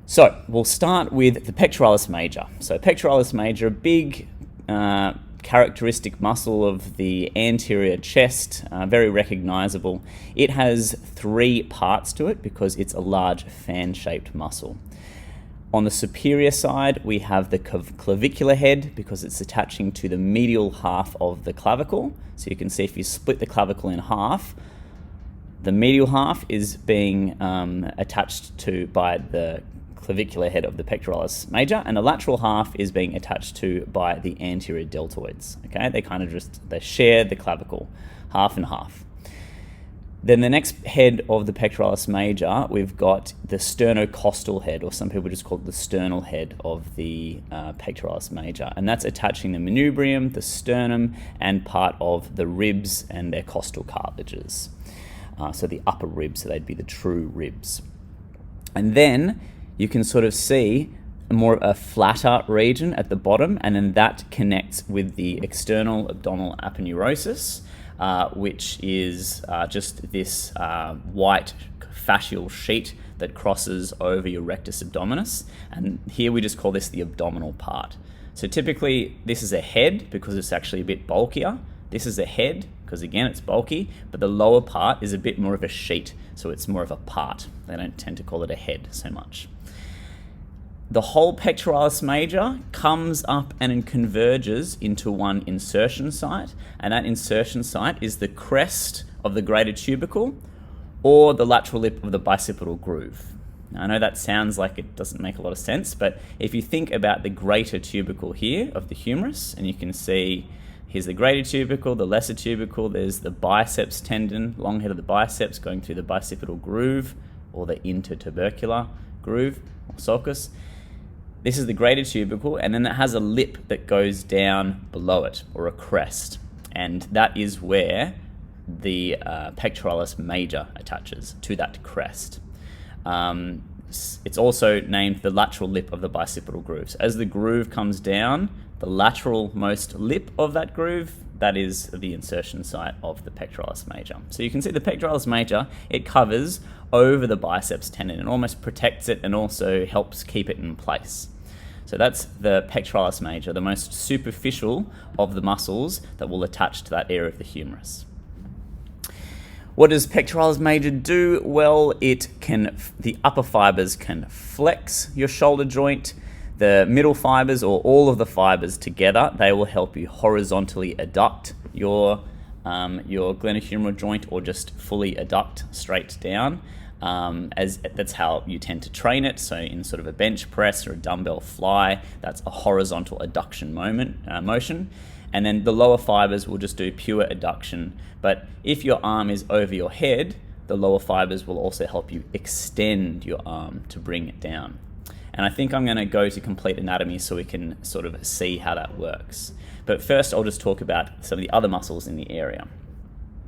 So we'll start with the pectoralis major. So pectoralis major, a big characteristic muscle of the anterior chest, very recognizable. It has three parts to it because it's a large fan-shaped muscle. On the superior side, we have the clavicular head because it's attaching to the medial half of the clavicle. So you can see if you split the clavicle in half, the medial half is being attached to by the clavicular head of the pectoralis major, and the lateral half is being attached to by the anterior deltoids. Okay, they share the clavicle, half and half. Then the next head of the pectoralis major, we've got the sternocostal head, or some people just call it the sternal head of the pectoralis major, and that's attaching the manubrium, the sternum, and part of the ribs and their costal cartilages. So the upper ribs, so they'd be the true ribs. And then you can sort of see more of a flatter region at the bottom, and then that connects with the external abdominal aponeurosis, which is just this white fascial sheet that crosses over your rectus abdominis, and here we just call this the abdominal part. So typically this is a head because it's actually a bit bulkier. This is a head because again it's bulky, but the lower part is a bit more of a sheet, so it's more of a part. They don't tend to call it a head so much. the whole pectoralis major comes up and converges into one insertion site, and that insertion site is the crest of the greater tubercle or the lateral lip of the bicipital groove. Now, I know that sounds like it doesn't make a lot of sense, but if you think about the greater tubercle here of the humerus, and you can see here's the greater tubercle, the lesser tubercle, there's the biceps tendon, long head of the biceps going through the bicipital groove or the intertubercular groove or sulcus. This is the greater tubercle, and then it has a lip that goes down below it, or a crest, and that is where the pectoralis major attaches to that crest. It's also named the lateral lip of the bicipital groove. So as the groove comes down, the lateral most lip of that groove, that is the insertion site of the pectoralis major. So you can see the pectoralis major, it covers over the biceps tendon and almost protects it and also helps keep it in place. So that's the pectoralis major, the most superficial of the muscles that will attach to that area of the humerus. What does pectoralis major do? Well, the upper fibers can flex your shoulder joint. The middle fibers, or all of the fibers together, they will help you horizontally adduct your glenohumeral joint, or just fully adduct straight down. As that's how you tend to train it. So in sort of a bench press or a dumbbell fly, that's a horizontal adduction motion. And then the lower fibers will just do pure adduction. But if your arm is over your head, the lower fibers will also help you extend your arm to bring it down. And I think I'm going to go to complete anatomy so we can sort of see how that works. But first I'll just talk about some of the other muscles in the area.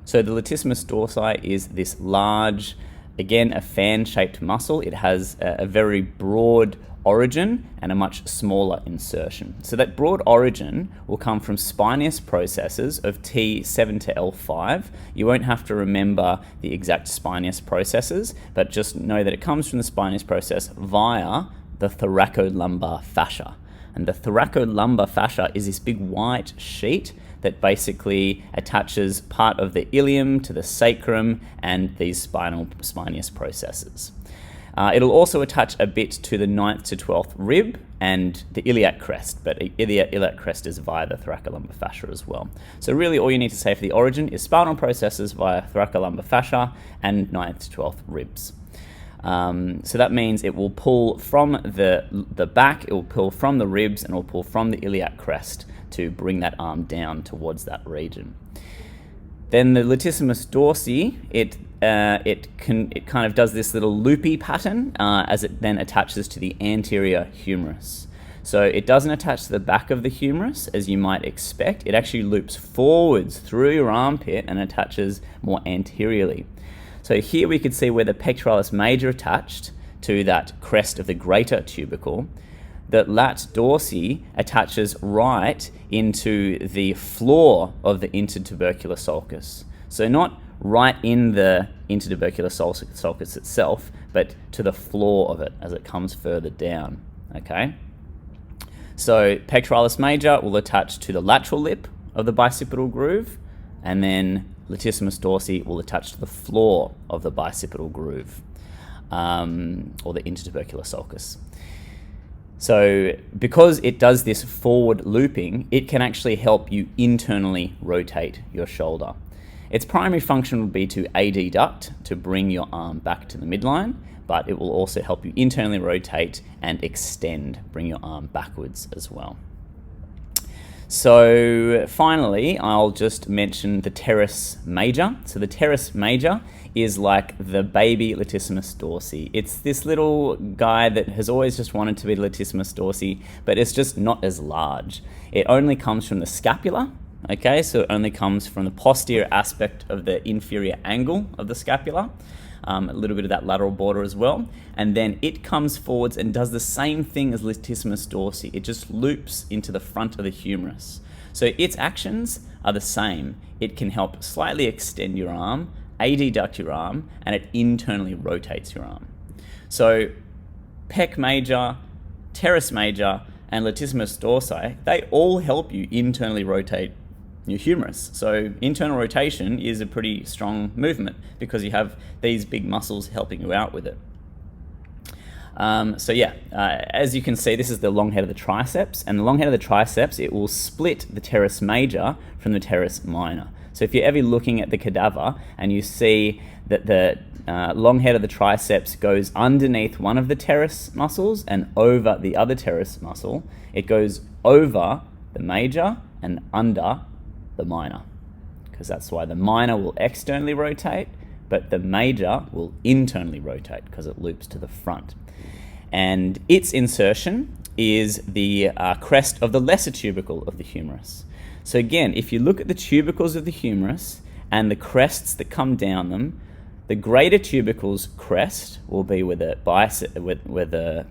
So the latissimus dorsi is this large, again, a fan-shaped muscle. It has a very broad origin and a much smaller insertion. So that broad origin will come from spinous processes of T7 to L5. You won't have to remember the exact spinous processes, but just know that it comes from the spinous process via the thoracolumbar fascia. And the thoracolumbar fascia is this big white sheet that basically attaches part of the ilium to the sacrum and these spinous processes. It'll also attach a bit to the 9th to 12th rib and the iliac crest, but iliac crest is via the thoracolumbar fascia as well. So really all you need to say for the origin is spinal processes via thoracolumbar fascia and 9th to 12th ribs. So that means it will pull from the back, it will pull from the ribs, and it will pull from the iliac crest to bring that arm down towards that region. Then the latissimus dorsi, it kind of does this little loopy pattern as it then attaches to the anterior humerus. So it doesn't attach to the back of the humerus as you might expect. It actually loops forwards through your armpit and attaches more anteriorly. So here we could see where the pectoralis major attached to that crest of the greater tubercle. The lat dorsi attaches right into the floor of the intertubercular sulcus. So not right in the intertubercular sulcus itself, but to the floor of it as it comes further down. Okay. So pectoralis major will attach to the lateral lip of the bicipital groove, and then latissimus dorsi will attach to the floor of the bicipital groove, or the intertubercular sulcus. So because it does this forward looping, it can actually help you internally rotate your shoulder. Its primary function would be to adduct, to bring your arm back to the midline, but it will also help you internally rotate and extend, bring your arm backwards as well. So finally, I'll just mention the teres major. So the teres major is like the baby latissimus dorsi. It's this little guy that has always just wanted to be the latissimus dorsi, but it's just not as large. It only comes from the scapula, okay? So it only comes from the posterior aspect of the inferior angle of the scapula, a little bit of that lateral border as well. And then it comes forwards and does the same thing as latissimus dorsi. It just loops into the front of the humerus. So its actions are the same. It can help slightly extend your arm, adduct your arm, and it internally rotates your arm. So pec major, teres major, and latissimus dorsi, they all help you internally rotate your humerus. So internal rotation is a pretty strong movement because you have these big muscles helping you out with it. So yeah, as you can see, this is the long head of the triceps, and the long head of the triceps, it will split the teres major from the teres minor. So if you're ever looking at the cadaver and you see that the long head of the triceps goes underneath one of the teres muscles and over the other teres muscle, it goes over the major and under the minor, because that's why the minor will externally rotate, but the major will internally rotate because it loops to the front. And its insertion is the crest of the lesser tubercle of the humerus. So again, if you look at the tubercles of the humerus and the crests that come down them, the greater tubercle's crest will be where the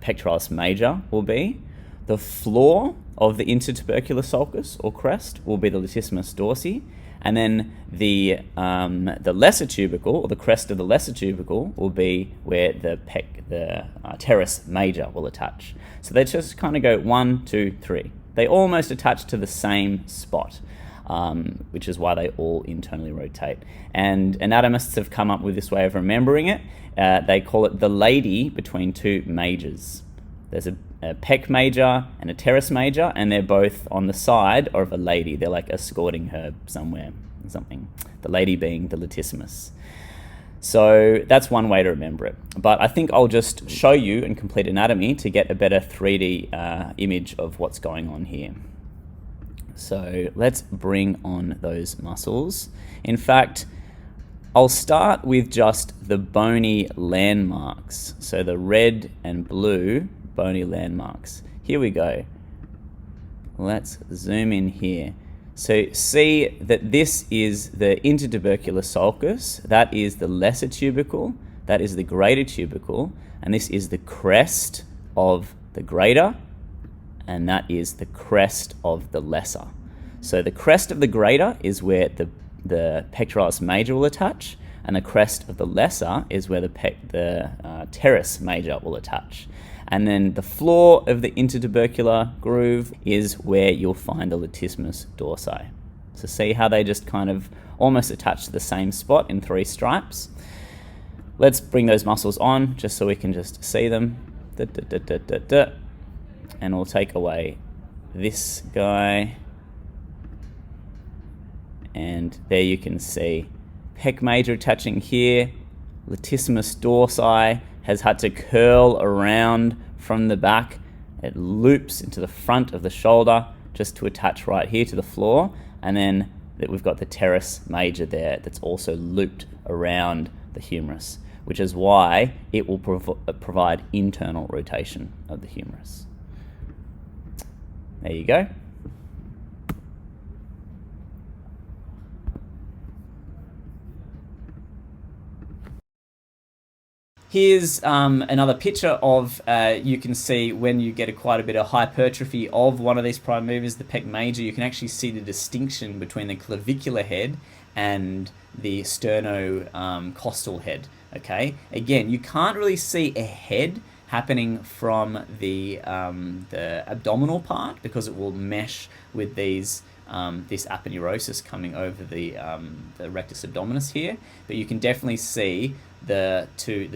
pectoralis major will be. The floor of the intertubercular sulcus or crest will be the latissimus dorsi, and then the lesser tubercle, or the crest of the lesser tubercle, will be where the teres major will attach. So they just kind of go 1, 2, 3. They almost attach to the same spot, which is why they all internally rotate. And anatomists have come up with this way of remembering it. They call it the lady between two majors. There's a pec major and a teres major, and they're both on the side of a lady. They're like escorting her somewhere, something. The lady being the latissimus. So that's one way to remember it. But I think I'll just show you in complete anatomy to get a better 3D image of what's going on here. So let's bring on those muscles. In fact, I'll start with just the bony landmarks. So the red and blue bony landmarks. Here we go. Let's zoom in here. So see that this is the intertubercular sulcus, that is the lesser tubercle, that is the greater tubercle, and this is the crest of the greater, and that is the crest of the lesser. So the crest of the greater is where the pectoralis major will attach, and the crest of the lesser is where the teres major will attach. And then the floor of the intertubercular groove is where you'll find the latissimus dorsi. So see how they just kind of almost attach to the same spot in 3 stripes. Let's bring those muscles on just so we can just see them. And we'll take away this guy. And there you can see pec major attaching here. Latissimus dorsi has had to curl around from the back. It loops into the front of the shoulder just to attach right here to the floor. And then we've got the teres major there that's also looped around the humerus, which is why it will provide internal rotation of the humerus. There you go. Here's another picture of, you can see when you get quite a bit of hypertrophy of one of these prime movers, the pec major, you can actually see the distinction between the clavicular head and the sternocostal head, okay? Again, you can't really see a head happening from the abdominal part because it will mesh with these this aponeurosis coming over the rectus abdominis here, but you can definitely see the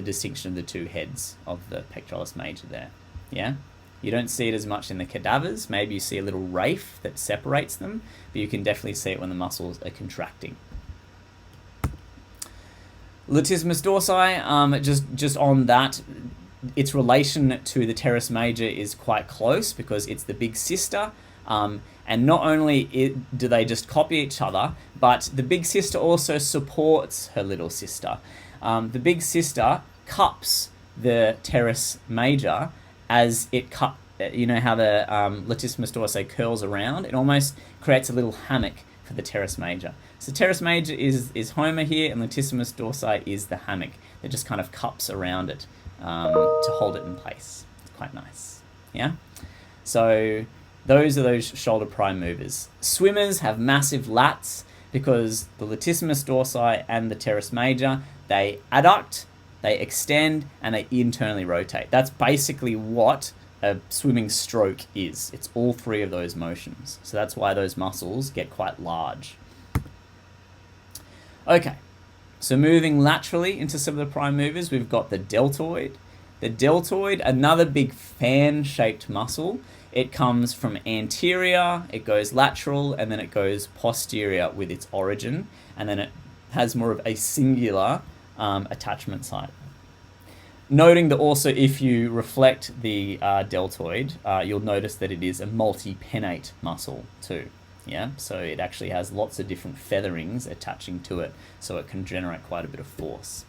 distinction of the two heads of the pectoralis major there. Yeah, you don't see it as much in the cadavers. Maybe you see a little raphe that separates them, but you can definitely see it when the muscles are contracting. Latissimus dorsi, just on that, its relation to the teres major is quite close because it's the big sister. And not only do they just copy each other, but the big sister also supports her little sister. The big sister cups the teres major as it cups. You know how the latissimus dorsi curls around? It almost creates a little hammock for the teres major. So teres major is Homer here, and latissimus dorsi is the hammock that just kind of cups around it to hold it in place. It's quite nice. Yeah? So those are those shoulder prime movers. Swimmers have massive lats because the latissimus dorsi and the teres major, they adduct, they extend, and they internally rotate. That's basically what a swimming stroke is. It's all three of those motions. So that's why those muscles get quite large. Okay, so moving laterally into some of the prime movers, we've got the deltoid. The deltoid, another big fan-shaped muscle. It comes from anterior, it goes lateral, and then it goes posterior with its origin, and then it has more of a singular attachment site. Noting that also if you reflect the deltoid, you'll notice that it is a multi-pennate muscle too. Yeah, so it actually has lots of different featherings attaching to it, so it can generate quite a bit of force.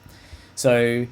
So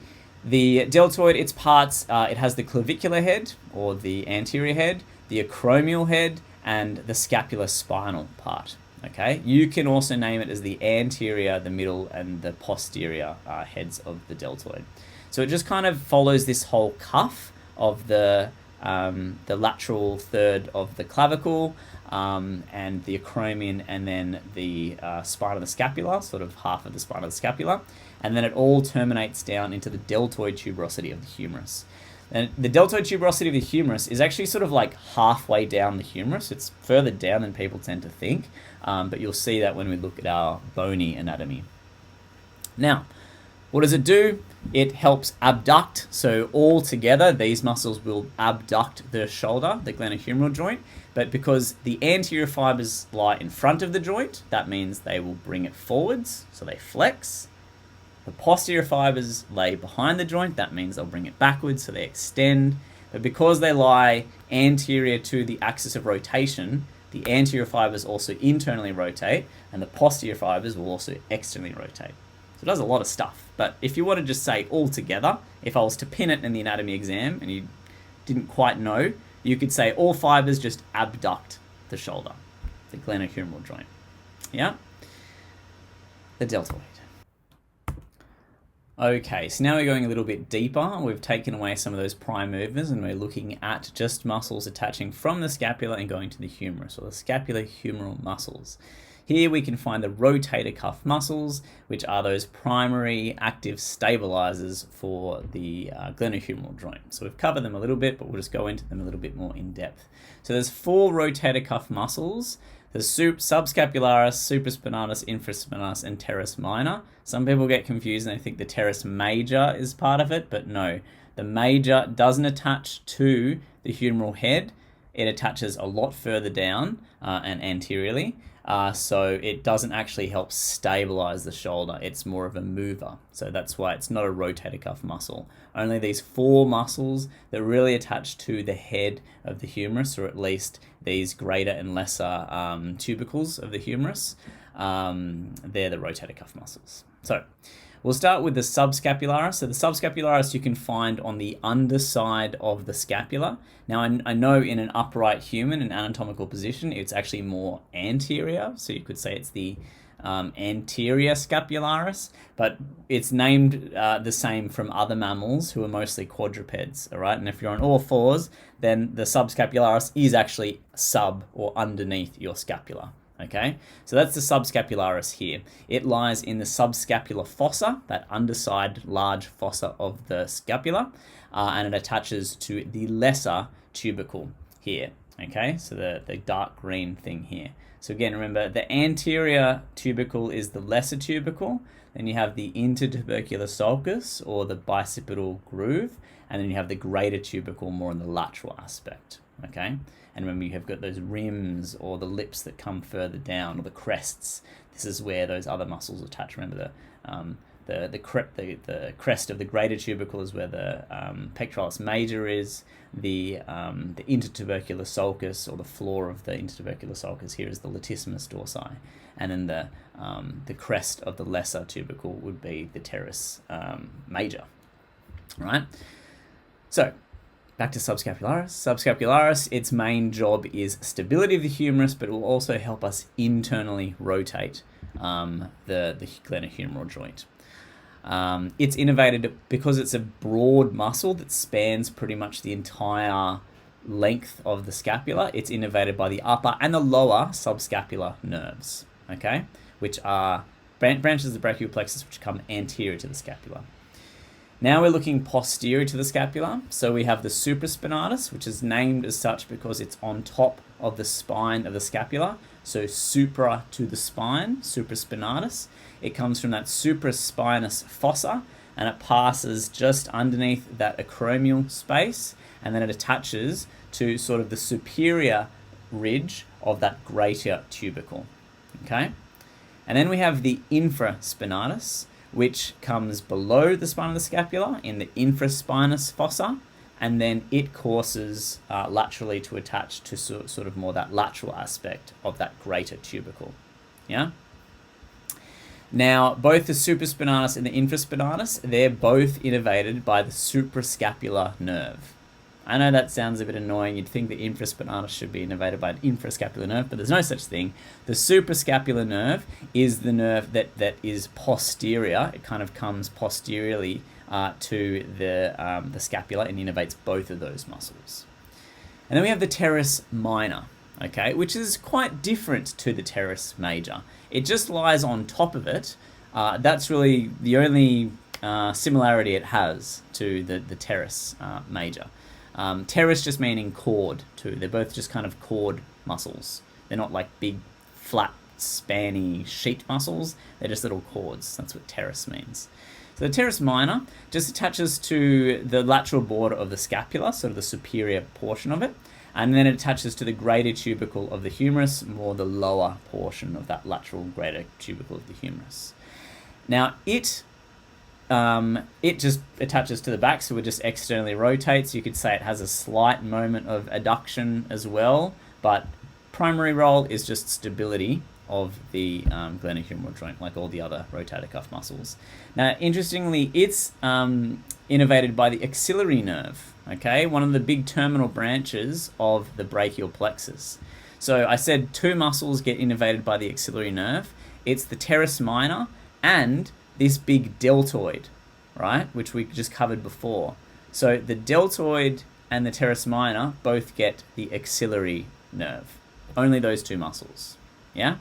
the deltoid, its parts, it has the clavicular head, or the anterior head, the acromial head, and the scapulospinal part. Okay, you can also name it as the anterior, the middle, and the posterior heads of the deltoid. So it just kind of follows this whole cuff of the lateral third of the clavicle, and the acromion, and then the spine of the scapula, sort of half of the spine of the scapula, and then it all terminates down into the deltoid tuberosity of the humerus. And the deltoid tuberosity of the humerus is actually sort of like halfway down the humerus. It's further down than people tend to think, but you'll see that when we look at our bony anatomy. Now, what does it do? It helps abduct. So all together, these muscles will abduct the shoulder, the glenohumeral joint. But because the anterior fibers lie in front of the joint, that means they will bring it forwards, so they flex. The posterior fibers lay behind the joint, that means they'll bring it backwards, so they extend. But because they lie anterior to the axis of rotation, the anterior fibers also internally rotate, and the posterior fibers will also externally rotate. So it does a lot of stuff. But if you want to just say all together, if I was to pin it in the anatomy exam and you didn't quite know, you could say all fibers just abduct the shoulder, the glenohumeral joint. Yeah? The deltoid. Okay, so now we're going a little bit deeper. We've taken away some of those prime movers and we're looking at just muscles attaching from the scapula and going to the humerus, or the scapulohumeral muscles. Here we can find the rotator cuff muscles, which are those primary active stabilizers for the glenohumeral joint. So we've covered them a little bit, but we'll just go into them a little bit more in depth. So there's 4 rotator cuff muscles. There's subscapularis, supraspinatus, infraspinatus, and teres minor. Some people get confused and they think the teres major is part of it, but no. The major doesn't attach to the humeral head. It attaches a lot further down and anteriorly. So it doesn't actually help stabilize the shoulder. It's more of a mover. So that's why it's not a rotator cuff muscle. Only these 4 muscles that really attach to the head of the humerus, or at least these greater and lesser tubercles of the humerus, they're the rotator cuff muscles. So we'll start with the subscapularis. So the subscapularis you can find on the underside of the scapula. Now I know in an upright human, in anatomical position, it's actually more anterior. So you could say it's the anterior scapularis, but it's named the same from other mammals who are mostly quadrupeds, all right? And if you're on all fours, then the subscapularis is actually sub or underneath your scapula. Okay, so that's the subscapularis here. It lies in the subscapular fossa, that underside large fossa of the scapula, and it attaches to the lesser tubercle here. Okay, so the dark green thing here. So again, remember the anterior tubercle is the lesser tubercle, then you have the intertubercular sulcus or the bicipital groove, and then you have the greater tubercle more in the lateral aspect. Okay, and remember you have got those rims or the lips that come further down, or the crests. This is where those other muscles attach. Remember the crest of the greater tubercle is where the pectoralis major is. The intertubercular sulcus, or the floor of the intertubercular sulcus here, is the latissimus dorsi, and then the crest of the lesser tubercle would be the teres major. All right, so back to subscapularis. Subscapularis, its main job is stability of the humerus, but it will also help us internally rotate the glenohumeral joint. It's innervated because it's a broad muscle that spans pretty much the entire length of the scapula. It's innervated by the upper and the lower subscapular nerves, okay, which are branches of the brachial plexus which come anterior to the scapula. Now we're looking posterior to the scapula. So we have the supraspinatus, which is named as such because it's on top of the spine of the scapula. So supra to the spine, supraspinatus. It comes from that supraspinous fossa and it passes just underneath that acromial space, and then it attaches to sort of the superior ridge of that greater tubercle. Okay? And then we have the infraspinatus, which comes below the spine of the scapula in the infraspinous fossa, and then it courses laterally to attach to sort of more that lateral aspect of that greater tubercle. Yeah? Now, both the supraspinatus and the infraspinatus, they're both innervated by the suprascapular nerve. I know that sounds a bit annoying. You'd think the infraspinatus should be innervated by an infrascapular nerve, but there's no such thing. The suprascapular nerve is the nerve that is posterior. It kind of comes posteriorly to the scapula and innervates both of those muscles. And then we have the teres minor, okay, which is quite different to the teres major. It just lies on top of it. That's really the only similarity it has to the teres major. Teres just meaning cord too. They're both just kind of cord muscles. They're not like big, flat, spanny sheet muscles. They're just little cords. That's what teres means. So the teres minor just attaches to the lateral border of the scapula, sort of the superior portion of it, and then it attaches to the greater tubercle of the humerus, more the lower portion of that lateral greater tubercle of the humerus. Now it just attaches to the back, so it just externally rotates. You could say it has a slight moment of adduction as well, but primary role is just stability of the glenohumeral joint, like all the other rotator cuff muscles. Now, interestingly, it's innervated by the axillary nerve, okay? One of the big terminal branches of the brachial plexus. So I said two muscles get innervated by the axillary nerve. It's the teres minor and this big deltoid, right, which we just covered before. So the deltoid and the teres minor both get the axillary nerve. Only those two muscles, yeah?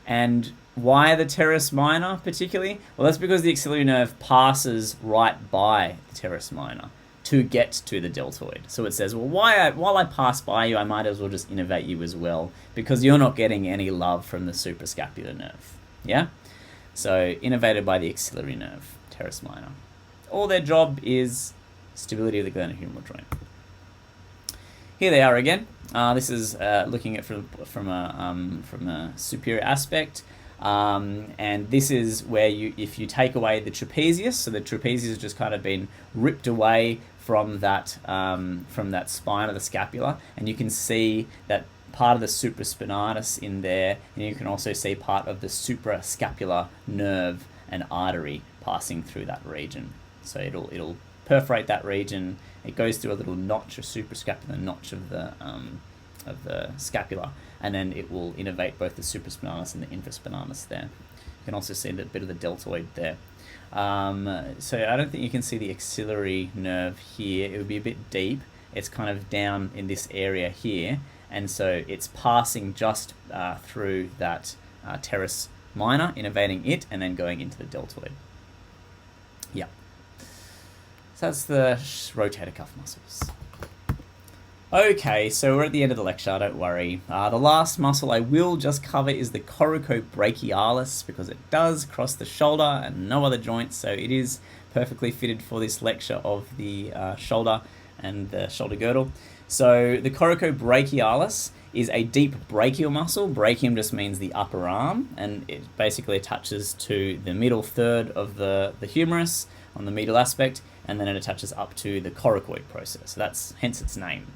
And why the teres minor particularly? Well, that's because the axillary nerve passes right by the teres minor to get to the deltoid. So it says, well, while I pass by you, I might as well just innervate you as well, because you're not getting any love from the suprascapular nerve, yeah? So innervated by the axillary nerve, teres minor. All their job is stability of the glenohumeral joint. Here they are again. This is looking at from a superior aspect, and this is where if you take away the trapezius, so the trapezius has just kind of been ripped away from that spine of the scapula, and you can see that part of the supraspinatus in there, and you can also see part of the suprascapular nerve and artery passing through that region. So it'll perforate that region. It goes through a little notch, a suprascapular notch of the scapula, and then it will innervate both the supraspinatus and the infraspinatus there. You can also see that bit of the deltoid there. So I don't think you can see the axillary nerve here. It would be a bit deep. It's kind of down in this area here, and so it's passing just through that teres minor, innervating it, and then going into the deltoid. Yeah. So that's the rotator cuff muscles. Okay, so we're at the end of the lecture, don't worry. The last muscle I will just cover is the coracobrachialis, because it does cross the shoulder and no other joints, so it is perfectly fitted for this lecture of the shoulder and the shoulder girdle. So the coracobrachialis is a deep brachial muscle. Brachium just means the upper arm, and it basically attaches to the middle third of the humerus on the medial aspect, and then it attaches up to the coracoid process. So that's hence its name.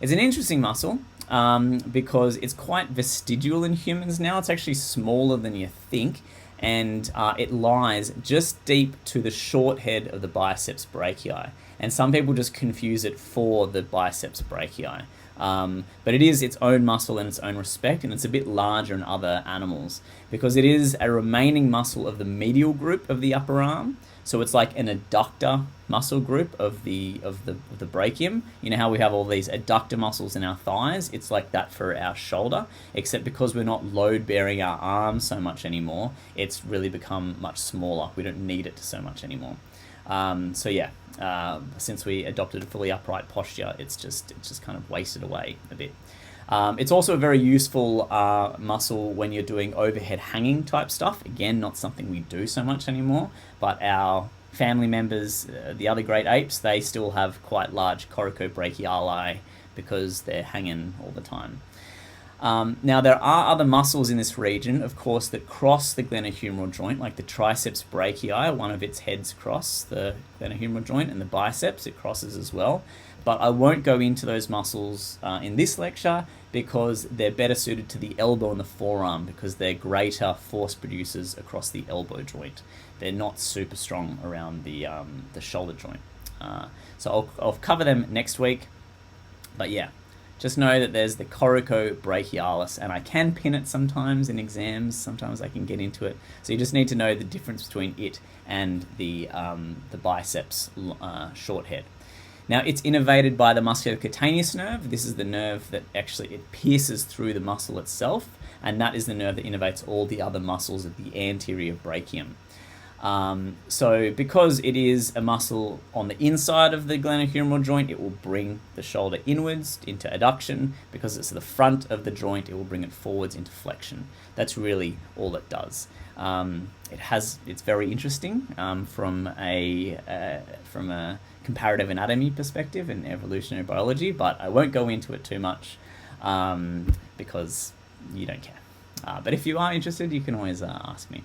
It's an interesting muscle because it's quite vestigial in humans now. It's actually smaller than you think, and it lies just deep to the short head of the biceps brachii. And some people just confuse it for the biceps brachii. But it is its own muscle in its own respect, and it's a bit larger in other animals because it is a remaining muscle of the medial group of the upper arm. So it's like an adductor muscle group of the brachium. You know how we have all these adductor muscles in our thighs? It's like that for our shoulder, except because we're not load bearing our arms so much anymore, it's really become much smaller. We don't need it so much anymore. So yeah, since we adopted a fully upright posture, it's just kind of wasted away a bit. It's also a very useful muscle when you're doing overhead hanging type stuff. Again, not something we do so much anymore, but our family members, the other great apes, they still have quite large coracobrachiali because they're hanging all the time. Now, there are other muscles in this region, of course, that cross the glenohumeral joint, like the triceps brachii, one of its heads cross the glenohumeral joint, and the biceps, it crosses as well. But I won't go into those muscles in this lecture because they're better suited to the elbow and the forearm because they're greater force producers across the elbow joint. They're not super strong around the shoulder joint. So I'll cover them next week. But yeah, just know that there's the coracobrachialis, and I can pin it sometimes in exams. Sometimes I can get into it. So you just need to know the difference between it and the biceps short head. Now, it's innervated by the musculocutaneous nerve. This is the nerve that actually it pierces through the muscle itself, and that is the nerve that innervates all the other muscles of the anterior brachium. So because it is a muscle on the inside of the glenohumeral joint, it will bring the shoulder inwards into adduction. Because it's the front of the joint, it will bring it forwards into flexion. That's really all it does. It's very interesting from a comparative anatomy perspective and evolutionary biology, but I won't go into it too much because you don't care. But if you are interested, you can always ask me.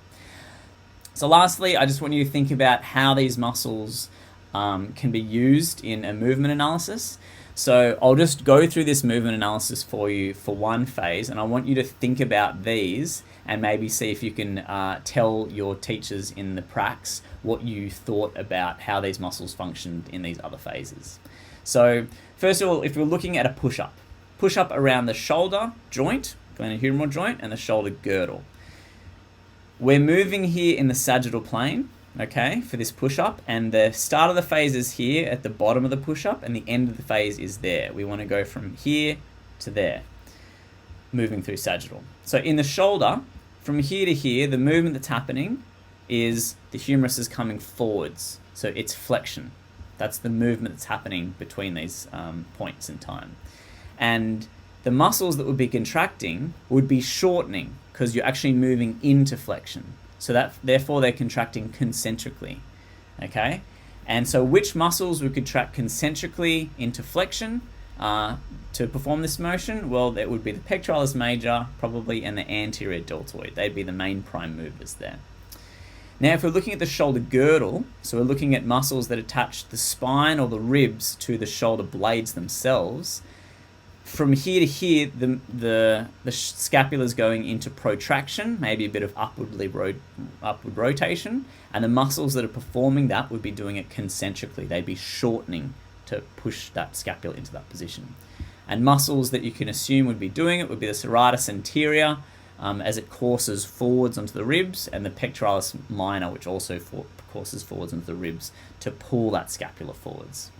So lastly, I just want you to think about how these muscles can be used in a movement analysis. So I'll just go through this movement analysis for you for one phase, and I want you to think about these and maybe see if you can tell your teachers in the pracs what you thought about how these muscles functioned in these other phases. So first of all, if we're looking at a push-up around the shoulder joint, glenohumeral joint, and the shoulder girdle. We're moving here in the sagittal plane, okay, for this push-up, and the start of the phase is here at the bottom of the push-up, and the end of the phase is there. We want to go from here to there, moving through sagittal. So in the shoulder, from here to here, the movement that's happening is the humerus is coming forwards, so it's flexion. That's the movement that's happening between these points in time. And the muscles that would be contracting would be shortening because you're actually moving into flexion. So that therefore they're contracting concentrically, okay? And so which muscles would contract concentrically into flexion to perform this motion? Well, that would be the pectoralis major probably and the anterior deltoid. They'd be the main prime movers there. Now, if we're looking at the shoulder girdle, so we're looking at muscles that attach the spine or the ribs to the shoulder blades themselves, from here to here, the scapula is going into protraction, maybe a bit of upward rotation, and the muscles that are performing that would be doing it concentrically. They'd be shortening to push that scapula into that position. And muscles that you can assume would be doing it would be the serratus anterior, as it courses forwards onto the ribs, and the pectoralis minor, which also courses forwards onto the ribs to pull that scapula forwards.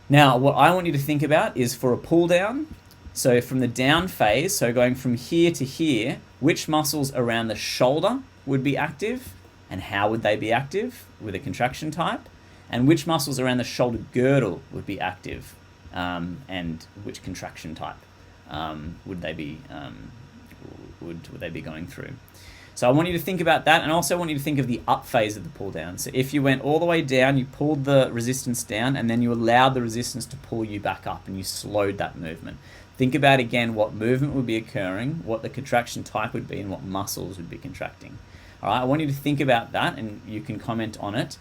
Now, what I want you to think about is for a pull down, so from the down phase, so going from here to here, which muscles around the shoulder would be active, and how would they be active with a contraction type, and which muscles around the shoulder girdle would be active, and which contraction type would they be going through. So I want you to think about that, and also I want you to think of the up phase of the pull down. So if you went all the way down, you pulled the resistance down, and then you allowed the resistance to pull you back up, and you slowed that movement. Think about again what movement would be occurring, what the contraction type would be, and what muscles would be contracting. All right, I want you to think about that, and you can comment on it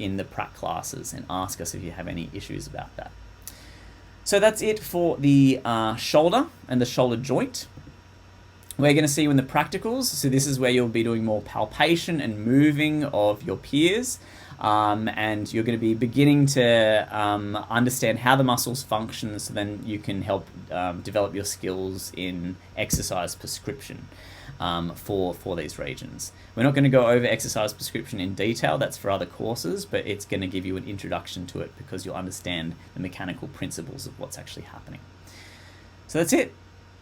in the prac classes and ask us if you have any issues about that. So that's it for the shoulder and the shoulder joint. We're going to see you in the practicals. So this is where you'll be doing more palpation and moving of your peers. And you're going to be beginning to understand how the muscles function, so then you can help develop your skills in exercise prescription for these regions. We're not going to go over exercise prescription in detail. That's for other courses, but it's going to give you an introduction to it because you'll understand the mechanical principles of what's actually happening. So that's it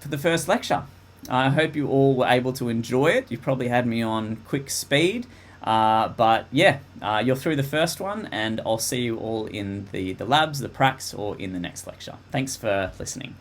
for the first lecture. I hope you all were able to enjoy it. You probably had me on quick speed, but yeah, you're through the first one, and I'll see you all in the labs, the pracs, or in the next lecture. Thanks for listening.